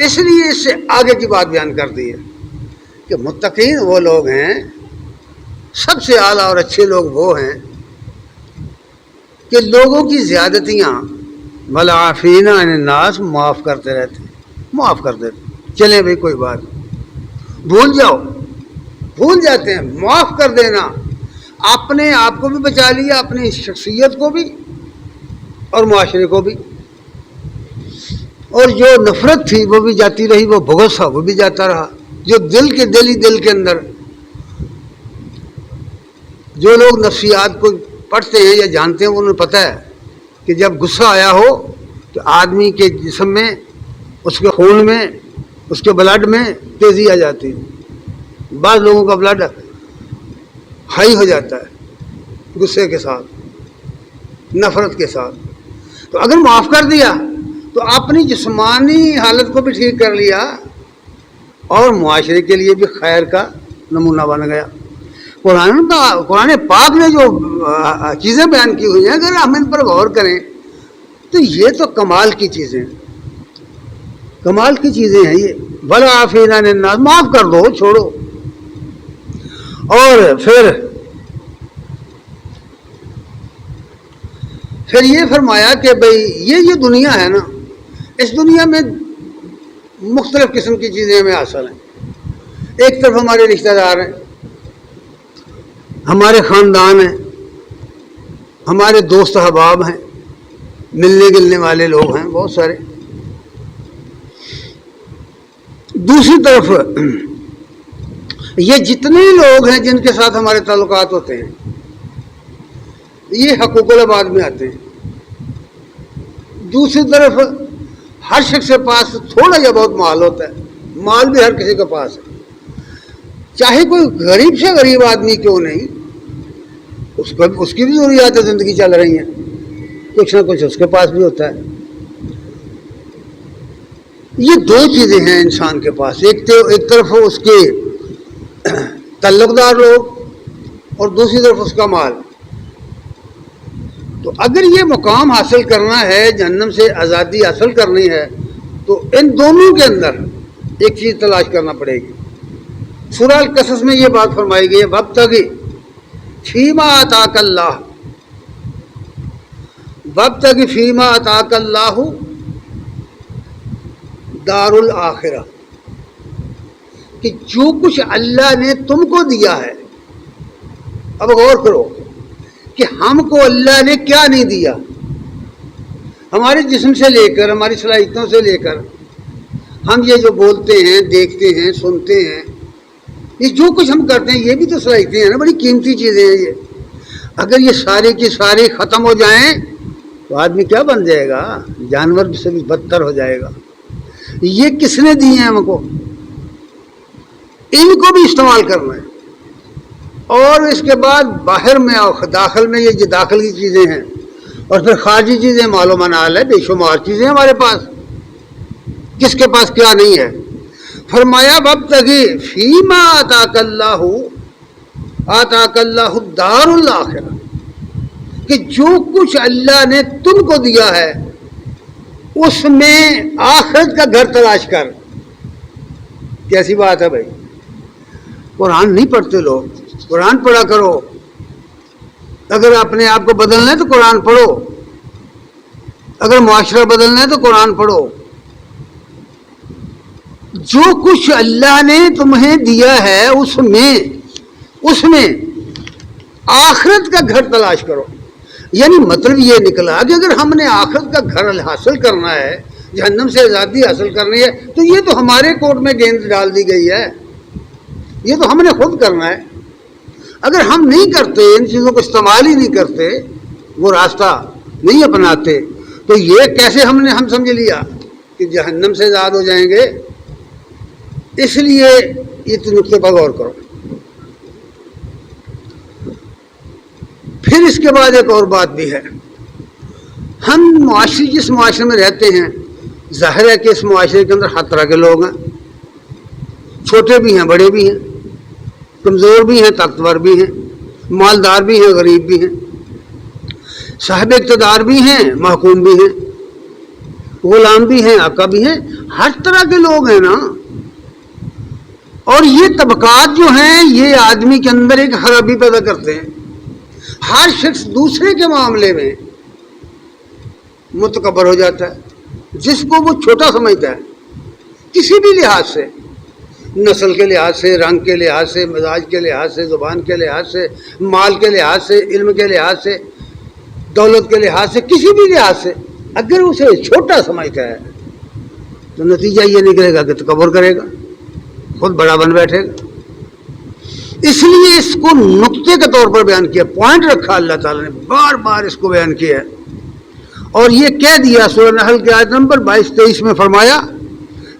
اس لیے اس سے آگے کی بات بیان کر دی ہے کہ متقین وہ لوگ ہیں، سب سے اعلیٰ اور اچھے لوگ وہ ہیں کہ لوگوں کی زیادتیاں والعافین عن الناس معاف کرتے رہتے ہیں، معاف کر دیتے، چلیں بھائی کوئی بات، بھول جاؤ، بھول جاتے ہیں۔ معاف کر دینا، اپنے آپ کو بھی بچا لیا، اپنی شخصیت کو بھی اور معاشرے کو بھی، اور جو نفرت تھی وہ بھی جاتی رہی، وہ بغض تھا وہ بھی جاتا رہا، جو دل کے اندر جو لوگ نفسیات کو پڑھتے ہیں یا جانتے ہیں، انہیں پتہ ہے کہ جب غصہ آیا ہو تو آدمی کے جسم میں، اس کے خون میں، اس کے بلڈ میں تیزی آ جاتی ہے۔ بعض لوگوں کا بلڈ ہائی ہو جاتا ہے غصے کے ساتھ، نفرت کے ساتھ۔ تو اگر معاف کر دیا تو اپنی جسمانی حالت کو بھی ٹھیک کر لیا اور معاشرے کے لیے بھی خیر کا نمونہ بن گیا۔ قرآن پاک نے جو چیزیں بیان کی ہوئی ہیں، اگر ہم ان پر غور کریں تو یہ تو کمال کی چیزیں ہیں، کمال کی چیزیں ہیں یہ۔ والعافین عن الناس، معاف کر دو، چھوڑو۔ اور پھر یہ فرمایا کہ بھئی یہ دنیا ہے نا، اس دنیا میں مختلف قسم کی چیزیں ہمیں حاصل ہیں۔ ایک طرف ہمارے رشتہ دار ہیں، ہمارے خاندان ہیں، ہمارے دوست احباب ہیں، ملنے گلنے والے لوگ ہیں بہت سارے۔ دوسری طرف یہ جتنے لوگ ہیں جن کے ساتھ ہمارے تعلقات ہوتے ہیں، یہ حقوق العباد میں آتے ہیں۔ دوسری طرف ہر شخص کے پاس تھوڑا یا بہت مال ہوتا ہے، مال بھی ہر کسی کے پاس ہے، چاہے کوئی غریب سے غریب آدمی کیوں نہیں، اس کی بھی ضروریات زندگی چل رہی ہیں، کچھ نہ کچھ اس کے پاس بھی ہوتا ہے۔ یہ دو چیزیں ہیں انسان کے پاس، ایک طرف اس کے تعلق دار لوگ اور دوسری طرف اس کا مال۔ تو اگر یہ مقام حاصل کرنا ہے، جہنم سے آزادی حاصل کرنی ہے، تو ان دونوں کے اندر ایک چیز تلاش کرنا پڑے گی۔ سورہ القصص میں یہ بات فرمائی گئی ہے، وابتغی فیما آتاک اللہ، وابتغی فیما آتاک اللہ دار الآخرہ، کہ جو کچھ اللہ نے تم کو دیا ہے، اب غور کرو کہ ہم کو اللہ نے کیا نہیں دیا۔ ہمارے جسم سے لے کر، ہماری صلاحیتوں سے لے کر، ہم یہ جو بولتے ہیں، دیکھتے ہیں، سنتے ہیں، یہ جو کچھ ہم کرتے ہیں، یہ بھی تو صلاحیتیں ہیں نا، بڑی قیمتی چیزیں ہیں یہ۔ اگر یہ ساری کی ساری ختم ہو جائیں تو آدمی کیا بن جائے گا؟ جانور سے بھی بدتر ہو جائے گا۔ یہ کس نے دی ہیں ہم کو؟ ان کو بھی استعمال کرنا ہے۔ اور اس کے بعد باہر میں اور داخل میں، یہ جو داخل کی چیزیں ہیں، اور پھر خارجی چیزیں، مال و منال ہے، بے شمار چیزیں ہمارے پاس، کس کے پاس کیا نہیں ہے۔ فرمایا وابتغی فیما آتاک اللہ الدار الاخرہ، کہ جو کچھ اللہ نے تم کو دیا ہے اس میں آخرت کا گھر تلاش کر۔ کیسی بات ہے بھائی، قرآن نہیں پڑھتے لوگ، قرآن پڑھا کرو۔ اگر اپنے آپ کو بدلنا ہے تو قرآن پڑھو، اگر معاشرہ بدلنا ہے تو قرآن پڑھو۔ جو کچھ اللہ نے تمہیں دیا ہے اس میں آخرت کا گھر تلاش کرو۔ یعنی مطلب یہ نکلا کہ اگر ہم نے آخرت کا گھر حاصل کرنا ہے، جہنم سے آزادی حاصل کرنی ہے، تو یہ تو ہمارے کوٹ میں گیند ڈال دی گئی ہے، یہ تو ہم نے خود کرنا ہے۔ اگر ہم نہیں کرتے، ان چیزوں کو استعمال ہی نہیں کرتے، وہ راستہ نہیں اپناتے، تو یہ کیسے ہم سمجھ لیا کہ جہنم سے آزاد ہو جائیں گے؟ اس لیے اس نقطے پر غور کرو۔ پھر اس کے بعد ایک اور بات بھی ہے، ہم جس معاشرے میں رہتے ہیں، ظاہر ہے کہ اس معاشرے کے اندر ہر طرح کے لوگ ہیں، چھوٹے بھی ہیں، بڑے بھی ہیں، کمزور بھی ہیں، طاقتور بھی ہیں، مالدار بھی ہیں، غریب بھی ہیں، صاحب اقتدار بھی ہیں، محکوم بھی ہیں، غلام بھی ہیں، آقا بھی ہیں، ہر طرح کے لوگ ہیں نا۔ اور یہ طبقات جو ہیں یہ آدمی کے اندر ایک خرابی پیدا کرتے ہیں۔ ہر شخص دوسرے کے معاملے میں متکبر ہو جاتا ہے، جس کو وہ چھوٹا سمجھتا ہے، کسی بھی لحاظ سے، نسل کے لحاظ سے، رنگ کے لحاظ سے، مزاج کے لحاظ سے، زبان کے لحاظ سے، مال کے لحاظ سے، علم کے لحاظ سے، دولت کے لحاظ سے، کسی بھی لحاظ سے اگر اسے چھوٹا سمجھتا ہے تو نتیجہ یہ نکلے گا کہ تکبر کرے گا، خود بڑا بن بیٹھے گا۔ اس لیے اس کو نقطے کے طور پر بیان کیا، پوائنٹ رکھا اللہ تعالیٰ نے، بار بار اس کو بیان کیا ہے، اور یہ کہہ دیا سورہ نحل کے آیت نمبر 22-23 میں فرمایا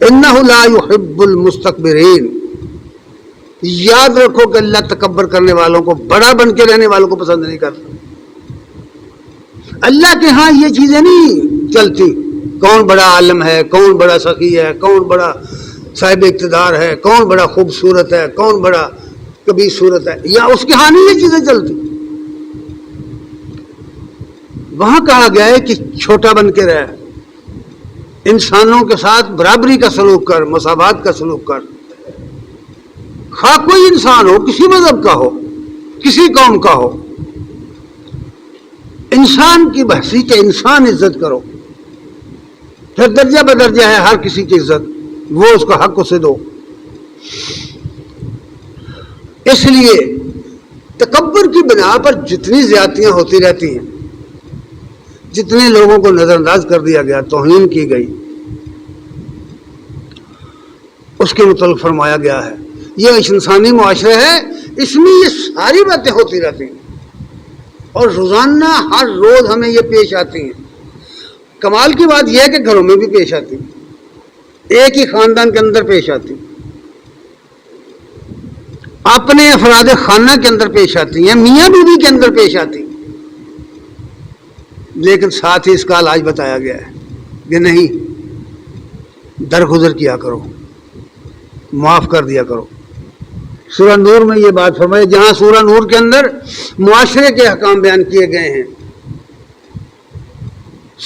اِنَّهُ لَا يُحِبُّ الْمُسْتَكْبِرِينَ۔ یاد رکھو کہ اللہ تکبر کرنے والوں کو، بڑا بن کے رہنے والوں کو پسند نہیں کرتا۔ اللہ کے ہاں یہ چیزیں نہیں چلتی، کون بڑا عالم ہے، کون بڑا سخی ہے، کون بڑا صاحب اقتدار ہے، کون بڑا خوبصورت ہے، کون بڑا کبھی صورت ہے، یا اس کے ہاں نہیں یہ چیزیں چلتی۔ وہاں کہا گیا ہے کہ چھوٹا بن کے رہ، انسانوں کے ساتھ برابری کا سلوک کر، مساوات کا سلوک کر، خواہ کوئی انسان ہو، کسی مذہب کا ہو، کسی قوم کا ہو، انسان کی بحثیت انسان عزت کرو، پھر درجہ بدرجہ ہے ہر کسی کی عزت، وہ اس کا حق اسے دو۔ اس لیے تکبر کی بنا پر جتنی زیادتیاں ہوتی رہتی ہیں، جتنے لوگوں کو نظر انداز کر دیا گیا، توہین کی گئی، اس کے متعلق فرمایا گیا ہے یہ انسانی معاشرہ ہے، اس میں یہ ساری باتیں ہوتی رہتی ہیں، اور روزانہ ہر روز ہمیں یہ پیش آتی ہیں۔ کمال کی بات یہ ہے کہ گھروں میں بھی پیش آتی ہیں، ایک ہی خاندان کے اندر پیش آتی ہیں، اپنے افراد خانہ کے اندر پیش آتی ہیں، میاں بیوی کے اندر پیش آتی ہیں۔ لیکن ساتھ ہی اس کا علاج بتایا گیا ہے کہ نہیں، درگزر کیا کرو، معاف کر دیا کرو۔ سورہ نور میں یہ بات فرمائی، جہاں سورہ نور کے اندر معاشرے کے احکام بیان کیے گئے ہیں۔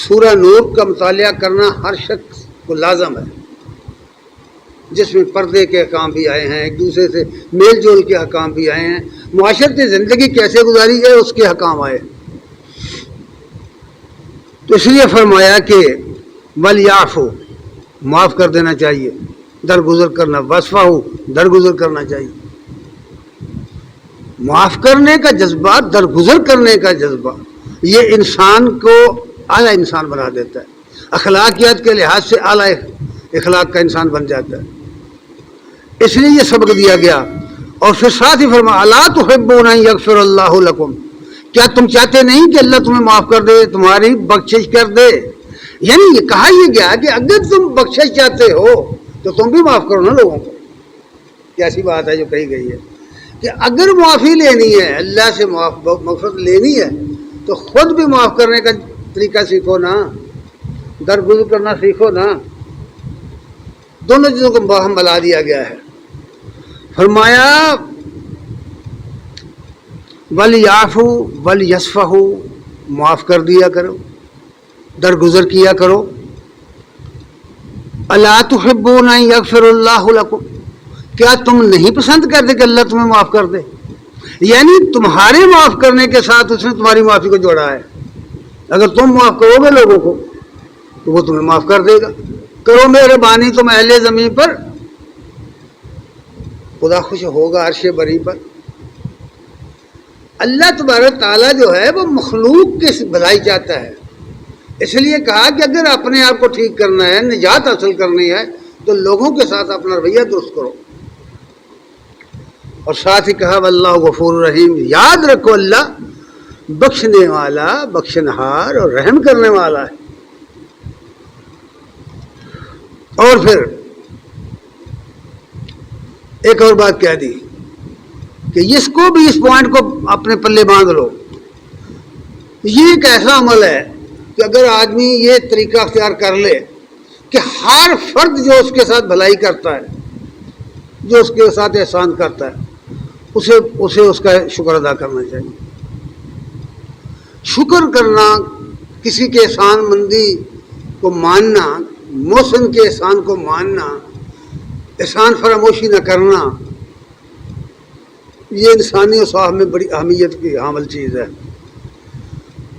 سورہ نور کا مطالعہ کرنا ہر شخص کو لازم ہے، جس میں پردے کے احکام بھی آئے ہیں، ایک دوسرے سے میل جول کے احکام بھی آئے ہیں، معاشرتی زندگی کیسے گزاری جائے اس کے احکام آئے۔ تو اس لیے فرمایا کہ وَلْيَعْفُوا، معاف کر دینا چاہیے، درگزر کرنا، وَاصْفَحُوا، درگزر کرنا چاہیے۔ معاف کرنے کا جذبہ، درگزر کرنے کا جذبہ، یہ انسان کو اعلیٰ انسان بنا دیتا ہے، اخلاقیات کے لحاظ سے اعلیٰ اخلاق کا انسان بن جاتا ہے۔ اس لیے یہ سبق دیا گیا، اور پھر ساتھ ہی فرمایا اَلَا تُحِبُّونَ أَن يَغْفِرَ اللَّهُ لَكُمْ، کیا تم چاہتے نہیں کہ اللہ تمہیں معاف کر دے، تمہاری بخشش کر دے؟ یعنی یہ کہا یہ گیا کہ اگر تم بخشش چاہتے ہو تو تم بھی معاف کرو نا لوگوں کو۔ کیسی بات ہے جو کہی گئی ہے کہ اگر معافی لینی ہے، اللہ سے مغفرت لینی ہے، تو خود بھی معاف کرنے کا طریقہ سیکھو نا، درگزر کرنا سیکھو نا۔ دونوں چیزوں کو باہم ملا دیا گیا ہے. فرمایا وَلْيَعْفُوا وَلْيَصْفَحُوا، معاف کر دیا کرو، درگزر کیا کرو. أَلَا تُحِبُّونَ أَن يَغْفِرَ اللَّهُ لَكُمْ، کیا تم نہیں پسند کرتے کہ اللہ تمہیں معاف کر دے؟ یعنی تمہارے معاف کرنے کے ساتھ اس نے تمہاری معافی کو جوڑا ہے. اگر تم معاف کرو گے لوگوں کو تو وہ تمہیں معاف کر دے گا. کرو مہربانی تم اہل زمین پر، خدا خوش ہوگا عرش بری پر. اللہ تبارک تعالیٰ جو ہے وہ مخلوق کی بھلائی چاہتا ہے. اس لیے کہا کہ اگر اپنے آپ کو ٹھیک کرنا ہے، نجات حاصل کرنی ہے، تو لوگوں کے ساتھ اپنا رویہ درست کرو. اور ساتھ ہی کہا واللہ غفور رحیم، یاد رکھو اللہ بخشنے والا، بخشنہار اور رحم کرنے والا ہے. اور پھر ایک اور بات کہہ دی کہ اس کو بھی، اس پوائنٹ کو اپنے پلے باندھ لو. یہ ایک ایسا عمل ہے کہ اگر آدمی یہ طریقہ اختیار کر لے کہ ہر فرد جو اس کے ساتھ بھلائی کرتا ہے، جو اس کے ساتھ احسان کرتا ہے، اسے اس کا شکر ادا کرنا چاہیے. شکر کرنا، کسی کے احسان مندی کو ماننا، محسن کے احسان کو ماننا، احسان فراموشی نہ کرنا، یہ انسانی اصحاب میں بڑی اہمیت کی حامل چیز ہے.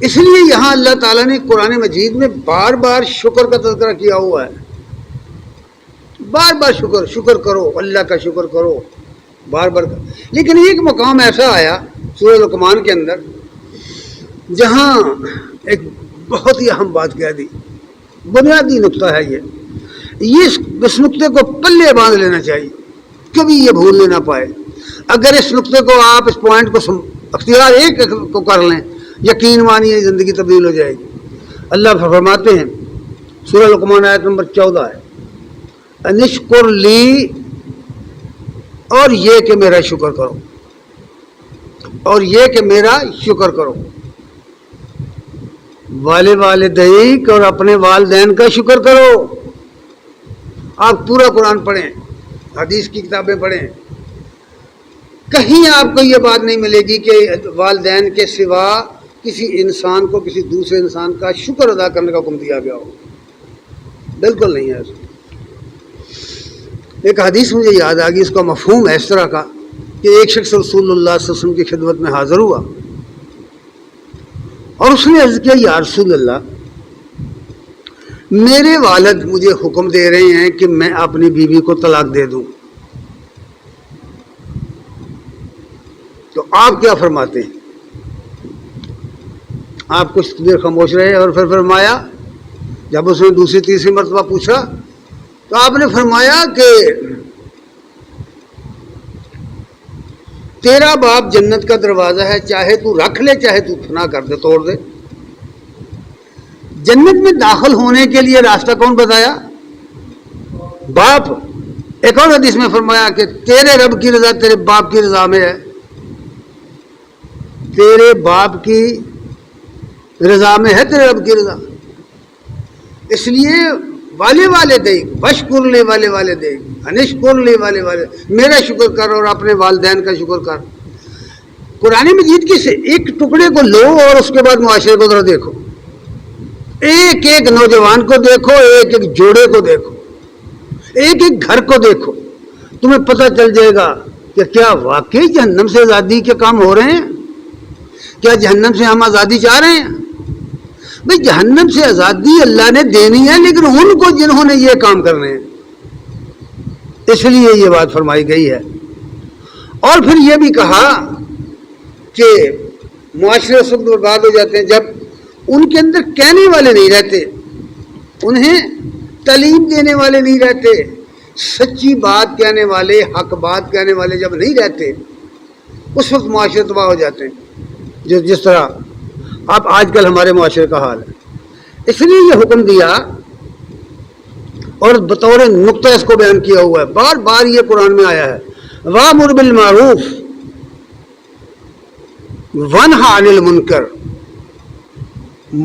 اس لیے یہاں اللہ تعالیٰ نے قرآن مجید میں بار بار شکر کا تذکرہ کیا ہوا ہے. بار بار شکر کرو، اللہ کا شکر کرو، بار بار. لیکن ایک مقام ایسا آیا سورہ لقمان کے اندر جہاں ایک بہت ہی اہم بات کہہ دی. بنیادی نقطہ ہے یہ اس نقطے کو پلے باندھ لینا چاہیے، کبھی یہ بھولنے نہ پائے. اگر اس نقطے کو آپ، اس پوائنٹ کو اختیار ایک کو کر لیں، یقین مانیے زندگی تبدیل ہو جائے گی. اللہ فرماتے ہیں سورہ لقمان آیت نمبر 14 ہے، انشکر لی، اور یہ کہ میرا شکر کرو، اور یہ کہ میرا شکر کرو. والدیک، اور اپنے والدین کا شکر کرو. آپ پورا قرآن پڑھیں، حدیث کی کتابیں پڑھیں، کہیں آپ کو یہ بات نہیں ملے گی کہ والدین کے سوا کسی انسان کو کسی دوسرے انسان کا شکر ادا کرنے کا حکم دیا گیا ہو. بالکل نہیں ہے. ایک حدیث مجھے یاد آ گئی، اس کا مفہوم ہے اس طرح کا کہ ایک شخص رسول اللہ صلی اللہ علیہ وسلم کی خدمت میں حاضر ہوا اور اس نے عرض کیا، یا رسول اللہ، میرے والد مجھے حکم دے رہے ہیں کہ میں اپنی بیوی کو طلاق دے دوں، تو آپ کیا فرماتے ہیں؟ آپ کچھ دیر خاموش رہے اور پھر فرمایا، جب اس نے دوسری تیسری مرتبہ پوچھا تو آپ نے فرمایا کہ تیرا باپ جنت کا دروازہ ہے، چاہے تو رکھ لے چاہے تو فنا کر دے، توڑ دے. جنت میں داخل ہونے کے لیے راستہ کون بتایا؟ باپ. ایک اور حدیث میں فرمایا کہ تیرے رب کی رضا تیرے باپ کی رضا میں ہے، تیرے باپ کی رضا میں ہے تیرے رب کی رضا. اس لیے والدیک وشکر لے والدیک انشکر لے میرا شکر کر اور اپنے والدین کا شکر کر. قرآن مجید کے ایک ٹکڑے کو لو اور اس کے بعد معاشرے کو ذرا دیکھو، ایک ایک نوجوان کو دیکھو، ایک ایک جوڑے کو دیکھو، ایک ایک گھر کو دیکھو، تمہیں پتہ چل جائے گا کہ کیا واقعی جہنم سے آزادی کے کام ہو رہے ہیں؟ کیا جہنم سے ہم آزادی چاہ رہے ہیں؟ بھئی جہنم سے آزادی اللہ نے دینی ہے، لیکن ان کو جنہوں نے یہ کام کرنے ہیں، اس لیے یہ بات فرمائی گئی ہے. اور پھر یہ بھی کہا کہ معاشرے اس وقت برباد ہو جاتے ہیں جب ان کے اندر کہنے والے نہیں رہتے، انہیں تعلیم دینے والے نہیں رہتے، سچی بات کہنے والے، حق بات کہنے والے جب نہیں رہتے، اس وقت معاشرے تباہ ہو جاتے ہیں، جس طرح اب آج کل ہمارے معاشرے کا حال ہے. اس لیے یہ حکم دیا اور بطور نقطہ اس کو بیان کیا ہوا ہے، بار بار یہ قرآن میں آیا ہے، وَأْمُرْ بِالْمَعْرُوفِ وَانْهَ عَنِ الْمُنْكَرِ.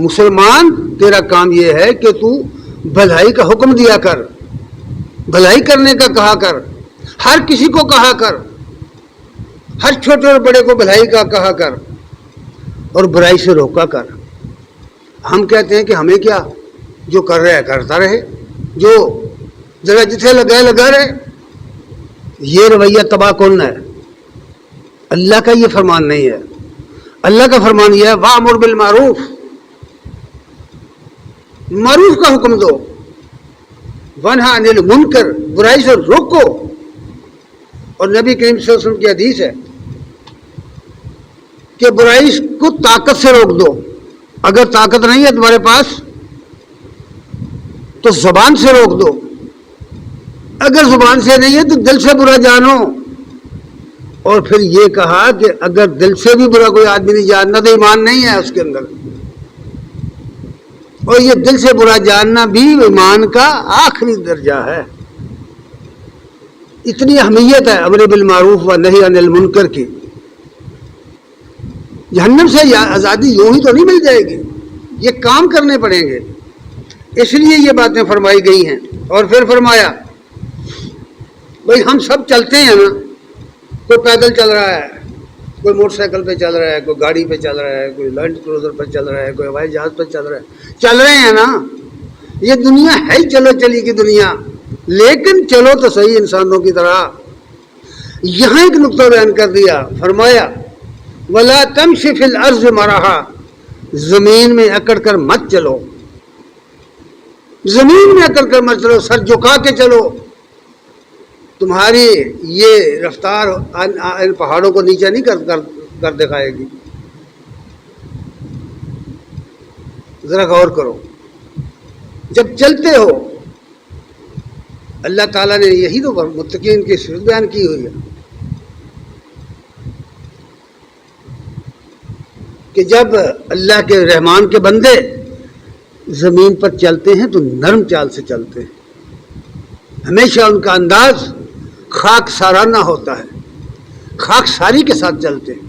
مسلمان تیرا کام یہ ہے کہ تو بھلائی کا حکم دیا کر، بھلائی کرنے کا کہا کر، ہر کسی کو کہا کر، ہر چھوٹے اور بڑے کو بھلائی کا کہا کر اور برائی سے روکا کر۔ ہم کہتے ہیں کہ ہمیں کیا، جو کر رہا ہے کرتا رہے، جو ذرا جتھے لگا رہے۔ یہ رویہ تباہ کن ہے، اللہ کا یہ فرمان نہیں ہے۔ اللہ کا فرمان یہ ہے وَأْمُرْ بِالْمَعْرُوفِ، معروف کا حکم دو، وَانْهَ عَنِ الْمُنْکَرِ، برائی سے روکو۔ اور نبی کریم صلی اللہ علیہ وسلم کی حدیث ہے کہ برائی کو طاقت سے روک دو۔ اگر طاقت نہیں ہے تمہارے پاس تو زبان سے روک دو، اگر زبان سے نہیں ہے تو دل سے برا جانو۔ اور پھر یہ کہا کہ اگر دل سے بھی برا کوئی آدمی نہیں جاننا تو ایمان نہیں ہے اس کے اندر، اور یہ دل سے برا جاننا بھی ایمان کا آخری درجہ ہے۔ اتنی اہمیت ہے امر بالمعروف و نہی عن المنکر کی۔ جہنم سے آزادی یوں ہی تو نہیں مل جائے گی، یہ کام کرنے پڑیں گے، اس لیے یہ باتیں فرمائی گئی ہیں۔ اور پھر فرمایا بھائی ہم سب چلتے ہیں نا، کوئی پیدل چل رہا ہے، کوئی موٹر سائیکل پہ چل رہا ہے، کوئی گاڑی پہ چل رہا ہے، کوئی لینڈ کروزر پہ چل رہا ہے، کوئی ہوائی جہاز پہ چل رہا ہے، چل رہے ہیں نا۔ یہ دنیا ہے ہی چلو چلی کی دنیا، لیکن چلو تو صحیح انسانوں کی طرح۔ یہاں ایک نقطہ بیان کر دیا، فرمایا وَلَا تَمْشِ فِي الْأَرْضِ مَرَحًا، زمین میں اکڑ کر مت چلو، زمین میں اکڑ کر مت چلو، سر جھکا کے چلو۔ تمہاری یہ رفتار ان پہاڑوں کو نیچے نہیں کر دکھائے گی۔ ذرا غور کرو، جب چلتے ہو، اللہ تعالیٰ نے یہی تو متقین کی صفت بیان کی ہوئی ہے کہ جب اللہ کے رحمان کے بندے زمین پر چلتے ہیں تو نرم چال سے چلتے ہیں، ہمیشہ ان کا انداز خاک سارانہ ہوتا ہے، خاک ساری کے ساتھ چلتے ہیں۔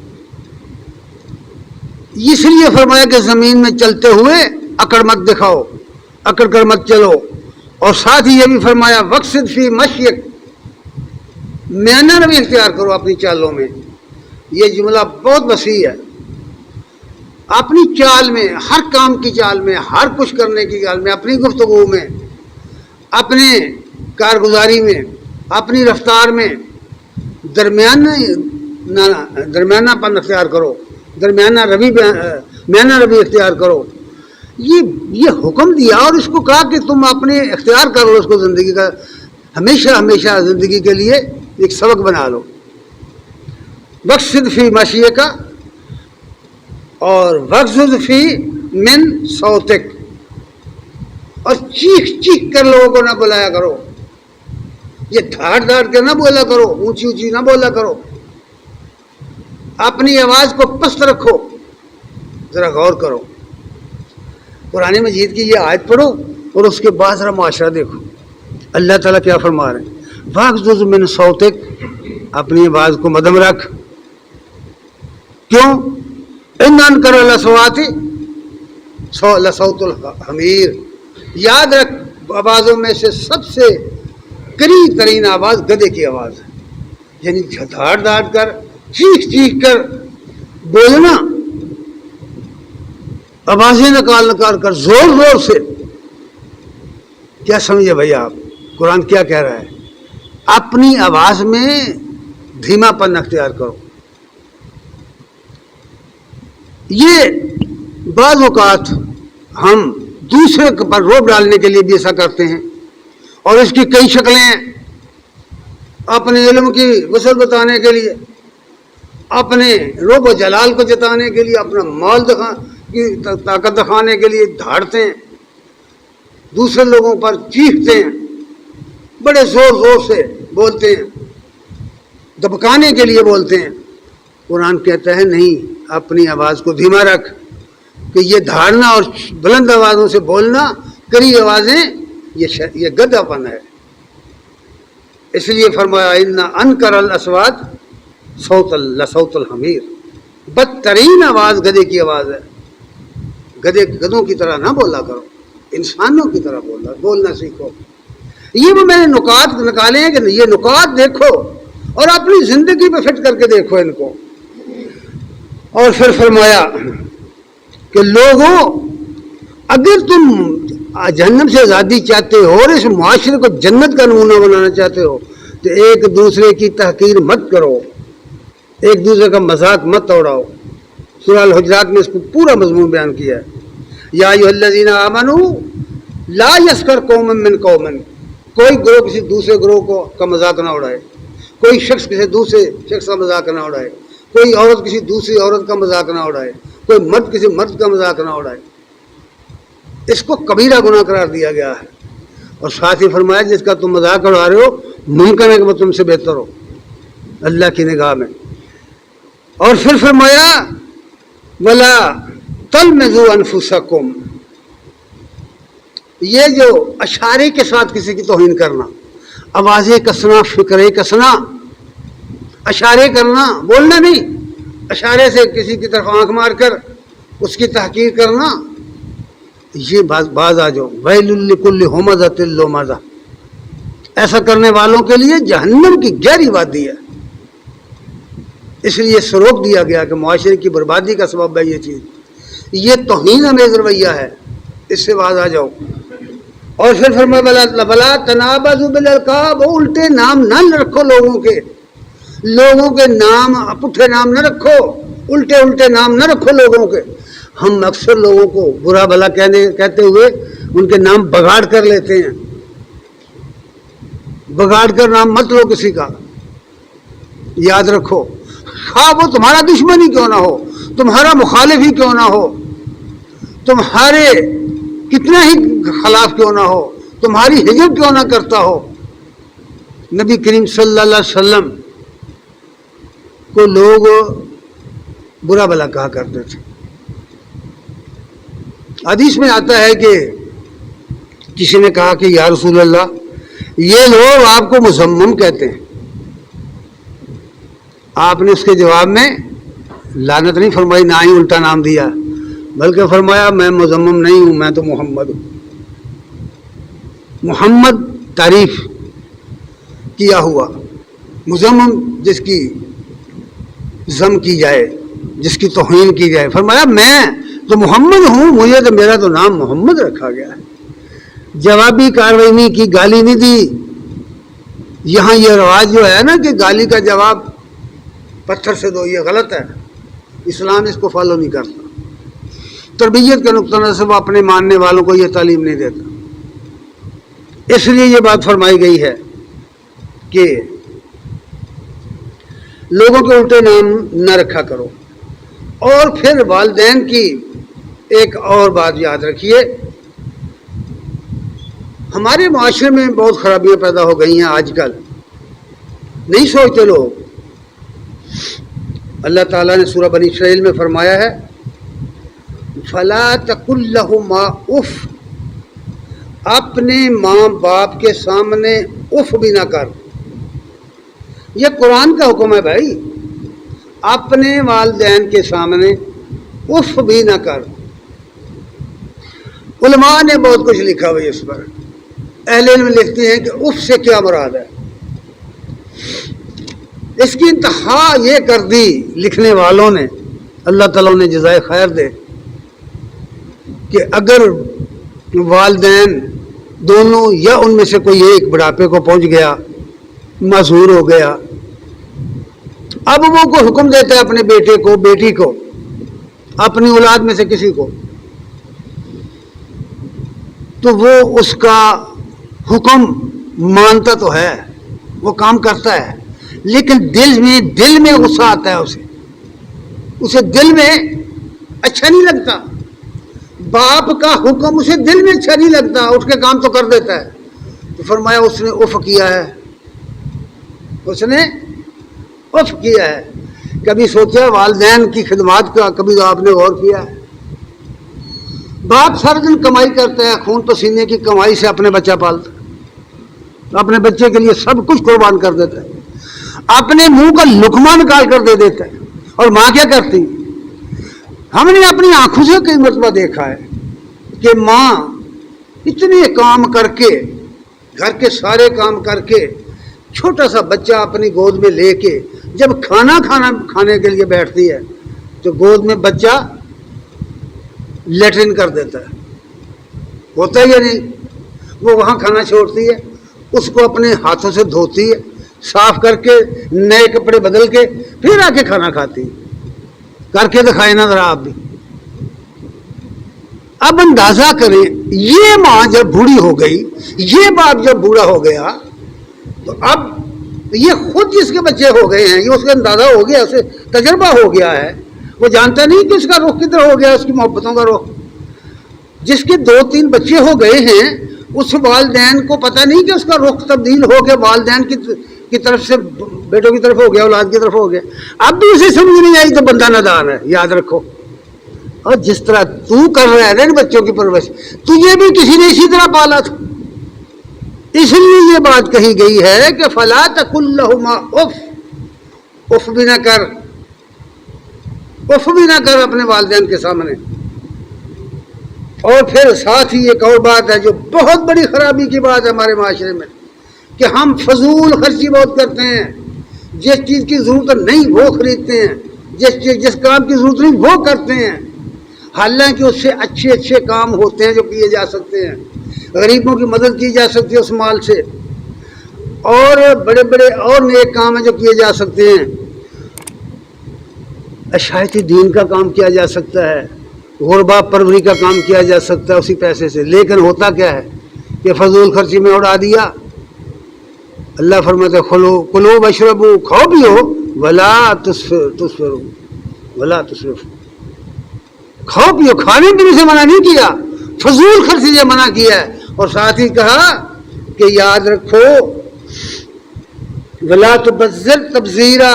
اس لیے فرمایا کہ زمین میں چلتے ہوئے اکڑ مت دکھاؤ، اکڑ کر مت چلو۔ اور ساتھ ہی یہ بھی فرمایا وقصد فی مشیک، میانہ روی اختیار کرو اپنی چالوں میں۔ یہ جملہ بہت وسیع ہے۔ اپنی چال میں، ہر کام کی چال میں، ہر کچھ کرنے کی چال میں، اپنی گفتگو میں، اپنے کارگزاری میں، اپنی رفتار میں درمیانہ پن اختیار کرو، میانہ روی اختیار کرو۔ یہ حکم دیا اور اس کو کہا کہ تم اپنے اختیار کرو اس کو، زندگی کا ہمیشہ زندگی کے لیے ایک سبق بنا لو۔ وقصد فی مشیک کا اور وغضض فی من صوتک، اور چیخ کر لوگوں کو نہ بلایا کرو، یہ دھاڑ کے نہ بولا کرو، اونچی نہ بولا کرو، اپنی آواز کو پست رکھو۔ ذرا غور کرو، قرآن مجید کی یہ آیت پڑھو اور اس کے بعد ذرا معاشرہ دیکھو، اللہ تعالیٰ کیا فرما رہے ہیں۔ وغضض من صوتک، اپنی آواز کو مدم رکھ۔ کیوں؟ ان انکر الاصوات لصوت الحمیر، یاد رکھ آوازوں میں سے سب سے قریب ترین آواز گدھے کی آواز ہے۔ یعنی دھاڑ کر، چیخ کر بولنا، آوازیں نکال کر زور سے۔ کیا سمجھے بھائی آپ، قرآن کیا کہہ رہا ہے؟ اپنی آواز میں دھیما پن اختیار کرو۔ یہ بعض اوقات ہم دوسرے پر روب ڈالنے کے لیے بھی ایسا کرتے ہیں، اور اس کی کئی شکلیں ہیں۔ اپنے علم کی وسعت بتانے کے لیے، اپنے روب و جلال کو جتانے کے لیے، اپنا مال کی طاقت دکھانے کے لیے دھاڑتے ہیں، دوسرے لوگوں پر چیختے ہیں، بڑے زور سے بولتے ہیں، دبکانے کے لیے بولتے ہیں۔ قرآن کہتا ہے نہیں، اپنی آواز کو دھیما رکھ، کہ یہ دھاڑنا اور بلند آوازوں سے بولنا، کڑی آوازیں، یہ گدھا پن ہے۔ اس لیے فرمایا ان انکر الاصوات لصوت الحمیر، بدترین آواز گدھے کی آواز ہے۔ گدھوں کی طرح نہ بولا کرو، انسانوں کی طرح بولنا سیکھو۔ یہ وہ میں نے نکات نکالے ہیں کہ یہ نکات دیکھو اور اپنی زندگی پہ فٹ کر کے دیکھو ان کو. اور پھر فرمایا کہ لوگوں اگر تم جہنم سے آزادی چاہتے ہو اور اس معاشرے کو جنت کا نمونہ بنانا چاہتے ہو تو ایک دوسرے کی تحقیر مت کرو، ایک دوسرے کا مذاق مت اڑاؤ. سورہ الحجرات میں اس کو پورا مضمون بیان کیا ہے. یا ایھا الذین آمنوا لا یسخر قوم من قوم، کوئی گروہ کسی دوسرے گروہ کا مذاق نہ اڑائے، کوئی شخص کسی دوسرے شخص کا مذاق نہ اڑائے، کوئی عورت کسی دوسری عورت کا مذاق نہ اڑائے، کوئی مرد کسی مرد کا مذاق نہ اڑائے. اس کو کبیرہ گناہ قرار دیا گیا ہے. اور ساتھ ہی فرمایا جس کا تم مذاق اڑا رہے ہو ممکن ہے کہ وہ تم سے بہتر ہو اللہ کی نگاہ میں. اور پھر فرمایا وَلَا تَلْمِزُوا أَنفُسَكُمْ، یہ جو اشارے کے ساتھ کسی کی توہین کرنا، آوازیں کسنا، فکریں کسنا، اشارے کرنا، بولنا نہیں، اشارے سے کسی کی طرف آنکھ مار کر اس کی تحقیر کرنا، یہ باز آ جاؤ. وَيْلٌ لِكُلِّ هُمَزَةٍ لُمَزَةٍ، ایسا کرنے والوں کے لیے جہنم کی گہری وادی ہے. اس لیے سروک دیا گیا کہ معاشرے کی بربادی کا سبب ہے یہ چیز، یہ توہین امیز رویہ ہے، اس سے باز آ جاؤ. اور پھر فرمایا وَلَا تَنَابَزُوا بِالْأَلْقَابِ، الٹے نام نہ رکھو لوگوں کے نام، پٹھے نام نہ رکھو، الٹے نام نہ رکھو لوگوں کے. ہم اکثر لوگوں کو برا بھلا کہتے ہوئے ان کے نام بگاڑ کر لیتے ہیں. بگاڑ کر نام مت لو کسی کا. یاد رکھو خواہ وہ تمہارا دشمن ہی کیوں نہ ہو، تمہارا مخالف ہی کیوں نہ ہو، تمہارے کتنا ہی خلاف کیوں نہ ہو، تمہاری ہجر کیوں نہ کرتا ہو، نبی کریم صلی اللہ علیہ وسلم کو لوگ برا بھلا کہا کرتے تھے. حدیث میں آتا ہے کہ کسی نے کہا کہ یا رسول اللہ یہ لوگ آپ کو مذمم کہتے ہیں. آپ نے اس کے جواب میں لعنت نہیں فرمائی، نہ ہی الٹا نام دیا، بلکہ فرمایا میں مذمم نہیں ہوں، میں تو محمد ہوں. محمد تعریف کیا ہوا، مذمم جس کی ذم کی جائے، جس کی توہین کی جائے. فرمایا میں تو محمد ہوں، مجھے تو میرا تو نام محمد رکھا گیا ہے. جوابی کارروائی نہیں کی، گالی نہیں دی. یہاں یہ رواج جو ہے نا کہ گالی کا جواب پتھر سے دو، یہ غلط ہے. اسلام اس کو فالو نہیں کرتا. تربیت کے نقطہ نظر سے وہ اپنے ماننے والوں کو یہ تعلیم نہیں دیتا. اس لیے یہ بات فرمائی گئی ہے کہ لوگوں کے الٹے نام نہ رکھا کرو. اور پھر والدین کی ایک اور بات یاد رکھیے، ہمارے معاشرے میں بہت خرابیاں پیدا ہو گئی ہیں آج کل، نہیں سوچتے لوگ. اللہ تعالیٰ نے سورہ بنی اسرائیل میں فرمایا ہے فَلَا تَقُلْ لَهُمَا اُف، اپنے ماں باپ کے سامنے اف بھی نہ کر. یہ قرآن کا حکم ہے بھائی، اپنے والدین کے سامنے اف بھی نہ کر. علماء نے بہت کچھ لکھا ہوئی اس پر. اہل علم لکھتے ہیں کہ اف سے کیا مراد ہے. اس کی انتہا یہ کر دی لکھنے والوں نے، اللہ تعالیٰ نے جزائے خیر دے، کہ اگر والدین دونوں یا ان میں سے کوئی ایک بڑھاپے کو پہنچ گیا، معذور ہو گیا، اب وہ کو حکم دیتا ہے اپنے بیٹے کو، بیٹی کو، اپنی اولاد میں سے کسی کو، تو وہ اس کا حکم مانتا تو ہے، وہ کام کرتا ہے، لیکن دل میں غصہ آتا ہے، اسے دل میں اچھا نہیں لگتا. باپ کا حکم اسے دل میں اچھا نہیں لگتا، اٹھ کے کام تو کر دیتا ہے. تو فرمایا اس نے اف کیا ہے، اس نے اف کیا ہے. کبھی سوچا والدین کی خدمات کا، کبھی آپ نے غور کیا ہے؟ باپ سارا دن کمائی کرتا ہے، خون پسینے کی کمائی سے اپنے بچہ پالتا ہے، اپنے بچے کے لیے سب کچھ قربان کر دیتا ہے، اپنے منہ کا لقمہ نکال کر دے دیتا ہے. اور ماں کیا کرتی؟ ہم نے اپنی آنکھوں سے کئی مرتبہ دیکھا ہے کہ ماں اتنے کام کر کے گھر کے سارے کام کر کے چھوٹا سا بچہ اپنی گود میں لے کے جب کھانے کے لیے بیٹھتی ہے تو گود میں بچہ لیٹرن کر دیتا ہے، ہوتا ہے یا نہیں؟ وہ وہاں کھانا چھوڑتی ہے، اس کو اپنے ہاتھوں سے دھوتی ہے، صاف کر کے نئے کپڑے بدل کے پھر آ کے کھانا کھاتی ہے۔ کر کے دکھائے نا ذرا آپ بھی۔ اب اندازہ کریں، یہ ماں جب بوڑھی ہو گئی، یہ باپ جب بوڑھا ہو گیا، تو اب یہ خود جس کے بچے ہو گئے ہیں، یہ اس کا اندازہ ہو گیا، اسے تجربہ ہو گیا ہے، وہ جانتا نہیں کہ اس کا رخ کدھر ہو گیا، اس کی محبتوں کا رخ۔ جس کے 2-3 بچے ہو گئے ہیں، اس والدین کو پتہ نہیں کہ اس کا رخ تبدیل ہو کے والدین کی طرف سے بیٹوں کی طرف ہو گیا، اولاد کی طرف ہو گیا۔ اب بھی اسے سمجھ نہیں آئی تو بندہ نادان ہے، یاد رکھو۔ اور جس طرح تو کر رہا ہے ان بچوں کی پرورش، تجھے بھی کسی نے اسی طرح پالا تھا۔ اس لیے یہ بات کہی گئی ہے کہ فلا تقل لہما اف، اف بھی نہ کر، اف بھی نہ کر اپنے والدین کے سامنے۔ اور پھر ساتھ ہی ایک اور بات ہے جو بہت بڑی خرابی کی بات ہے ہمارے معاشرے میں، کہ ہم فضول خرچی بہت کرتے ہیں، جس چیز کی ضرورت نہیں وہ خریدتے ہیں، جس کام کی ضرورت نہیں وہ کرتے ہیں، حالانکہ اس سے اچھے کام ہوتے ہیں جو کیے جا سکتے ہیں، غریبوں کی مدد کی جا سکتی ہے اس مال سے، اور بڑے اور نیک کام ہیں جو کیے جا سکتے ہیں، اشاعت دین کا کام کیا جا سکتا ہے، غربا پروری کا کام کیا جا سکتا ہے اسی پیسے سے۔ لیکن ہوتا کیا ہے کہ فضول خرچی میں اڑا دیا۔ اللہ فرماتا ہے کلو واشربو، کھاؤ پیو، ولا تسرفوا، ولا تسرفوا، کھاؤ پیو، کھانے پینے سے منع نہیں کیا، فضول خرچی سے منع کیا ہے۔ اور ساتھ ہی کہا کہ یاد رکھو ولا تبذر تبذیرا،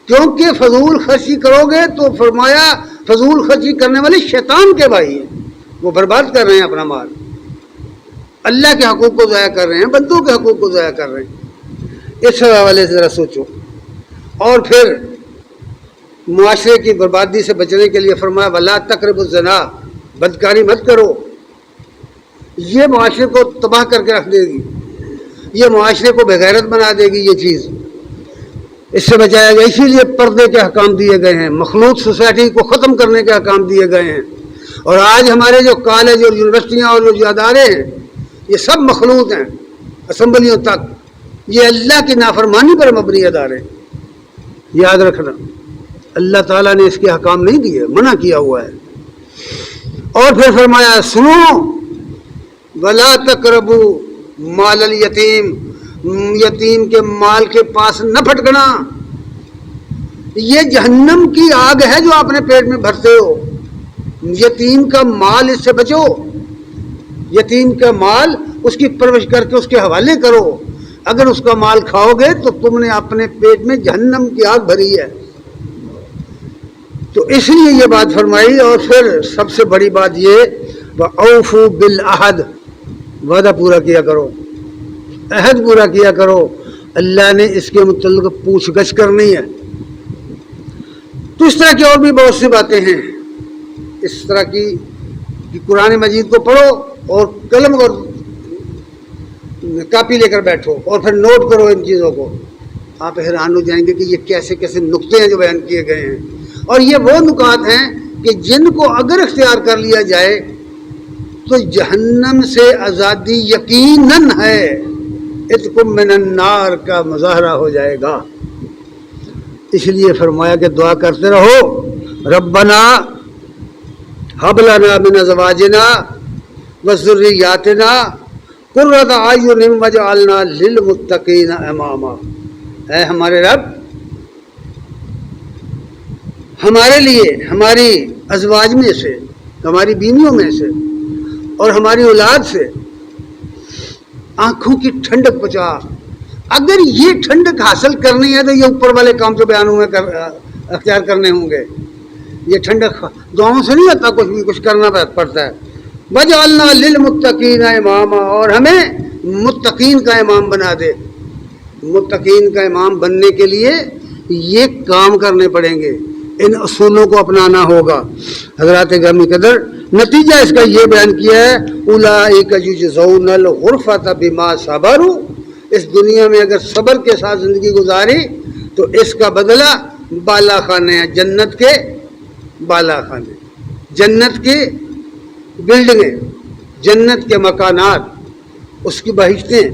کیونکہ فضول خرچی کرو گے تو فرمایا فضول خرچی کرنے والے شیطان کے بھائی ہیں، وہ برباد کر رہے ہیں اپنا مال، اللہ کے حقوق کو ضائع کر رہے ہیں، بندوں کے حقوق کو ضائع کر رہے ہیں۔ اس حوالے سے ذرا سوچو۔ اور پھر معاشرے کی بربادی سے بچنے کے لیے فرمایا ولا تقربوا الزنا، بدکاری مت کرو، یہ معاشرے کو تباہ کر کے رکھ دے گی، یہ معاشرے کو بغیرت بنا دے گی، یہ چیز اس سے بچایا گیا۔ اسی لیے پردے کے احکام دیے گئے ہیں، مخلوط سوسائٹی کو ختم کرنے کے احکام دیے گئے ہیں۔ اور آج ہمارے جو کالج اور یونیورسٹیاں اور جو ادارے ہیں یہ سب مخلوط ہیں، اسمبلیوں تک، یہ اللہ کی نافرمانی پر مبنی ادارے، یاد رکھنا۔ اللہ تعالیٰ نے اس کے احکام نہیں دیے، منع کیا ہوا ہے۔ اور پھر فرمایا سنو ولا تقربوا مال الیتیم، یتیم کے مال کے پاس نہ پھٹکنا، یہ جہنم کی آگ ہے جو اپنے پیٹ میں بھرتے ہو۔ یتیم کا مال اس سے بچو، یتیم کا مال اس کی پرورش کر کے اس کے حوالے کرو، اگر اس کا مال کھاؤ گے تو تم نے اپنے پیٹ میں جہنم کی آگ بھری ہے۔ تو اس لیے یہ بات فرمائی۔ اور پھر سب سے بڑی بات یہ وَأَوْفُوا بِالْعَهْدِ، وعدہ پورا کیا کرو، عہد پورا کیا کرو۔ اللہ نے اس کے متعلق پوچھ گچھ کرنی ہے۔ تو اس طرح کی اور بھی بہت سی باتیں ہیں، اس طرح کی کہ قرآن مجید کو پڑھو اور قلم اور کاپی لے کر بیٹھو اور پھر نوٹ کرو ان چیزوں کو، آپ حیران ہو جائیں گے کہ یہ کیسے کیسے نقطے ہیں جو بیان کیے گئے ہیں۔ اور یہ وہ نکات ہیں کہ جن کو اگر اختیار کر لیا جائے تو جہنم سے آزادی یقیناً ہے، اتقم من النار کا مظاہرہ ہو جائے گا۔ اس لیے فرمایا کہ دعا کرتے رہو ربنا ہب لنا من ازواجنا وذریاتنا قرۃ اعین واجعلنا للمتقین اماما۔ اے ہمارے رب، ہمارے لیے ہماری ازواج میں سے، ہماری بیویوں میں سے اور ہماری اولاد سے آنکھوں کی ٹھنڈک پہنچا۔ اگر یہ ٹھنڈک حاصل کرنی ہے تو یہ اوپر والے کام جو بیان ہوئے اختیار کرنے ہوں گے۔ یہ ٹھنڈک دعاؤں سے نہیں ہوتا، کچھ کرنا پڑتا ہے۔ وَجَعَلْنَا لِلْمُتَّقِينَ اماما، اور ہمیں متقین کا امام بنا دے۔ متقین کا امام بننے کے لیے یہ کام کرنے پڑیں گے، ان اصولوں کو اپنانا ہوگا۔ حضرات گرامی قدر، نتیجہ اس کا یہ بیان کیا ہے اولئک یجزون الغرفۃ بما صبروا، اس دنیا میں اگر صبر کے ساتھ زندگی گزاری تو اس کا بدلہ بالا خانے ہیں، جنت کے بالا خانے، جنت کی بلڈنگیں، جنت کے مکانات، اس کی بہشتیں،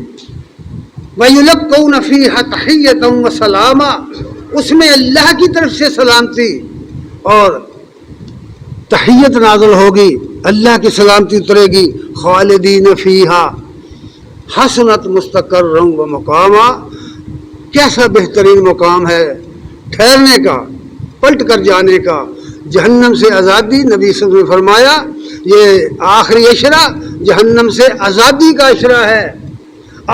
وَيُلَقَّوْنَ فِيهَا تَحِيَّةً وَسَلَامًا، اس میں اللہ کی طرف سے سلامتی اور تحیت نازل ہوگی، اللہ کی سلامتی اترے گی، خالدین فیہا حسنت مستقرا و مقاما، کیسا بہترین مقام ہے ٹھہرنے کا، پلٹ کر جانے کا، جہنم سے آزادی۔ نبی صلی اللہ علیہ وسلم نے فرمایا یہ آخری عشرہ جہنم سے آزادی کا عشرہ ہے،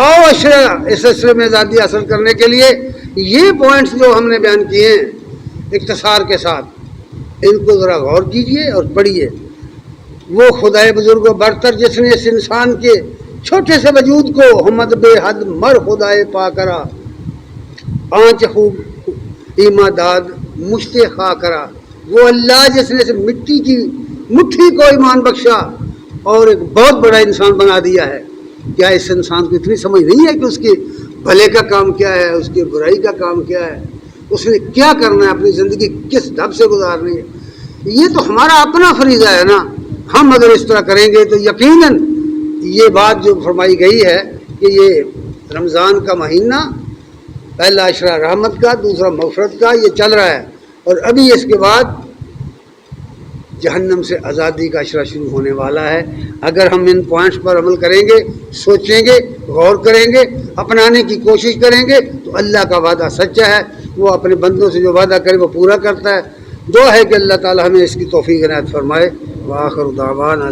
آؤ عشرہ اس عشرے میں آزادی حاصل کرنے کے لیے یہ پوائنٹس جو ہم نے بیان کیے ہیں اختصار کے ساتھ، ان کو ذرا غور کیجئے اور پڑھیے۔ وہ خدائے بزرگ و برتر جس نے اس انسان کے چھوٹے سے وجود کو حمد بے حد مر خدائے پا کرا، آنچ خوب ایما داد مشت خواہ کرا، وہ اللہ جس نے اس مٹی کی مٹھی کو ایمان بخشا اور ایک بہت بڑا انسان بنا دیا ہے۔ کیا اس انسان کو اتنی سمجھ نہیں ہے کہ اس کے بھلے کا کام کیا ہے، اس کی برائی کا کام کیا ہے، اس نے کیا کرنا ہے، اپنی زندگی کس ڈھب سے گزارنی ہے؟ یہ تو ہمارا اپنا فریضہ ہے نا۔ ہم اگر اس طرح کریں گے تو یقیناً یہ بات جو فرمائی گئی ہے کہ یہ رمضان کا مہینہ پہلا عشرہ رحمت کا، دوسرا مغفرت کا، یہ چل رہا ہے، اور ابھی اس کے بعد جہنم سے آزادی کا عشرہ شروع ہونے والا ہے۔ اگر ہم ان پوائنٹس پر عمل کریں گے، سوچیں گے، غور کریں گے، اپنانے کی کوشش کریں گے تو اللہ کا وعدہ سچا ہے، وہ اپنے بندوں سے جو وعدہ کرے وہ پورا کرتا ہے۔ دعا ہے کہ اللہ تعالی ہمیں اس کی توفیق عنایت فرمائے۔ وآخر دعوانا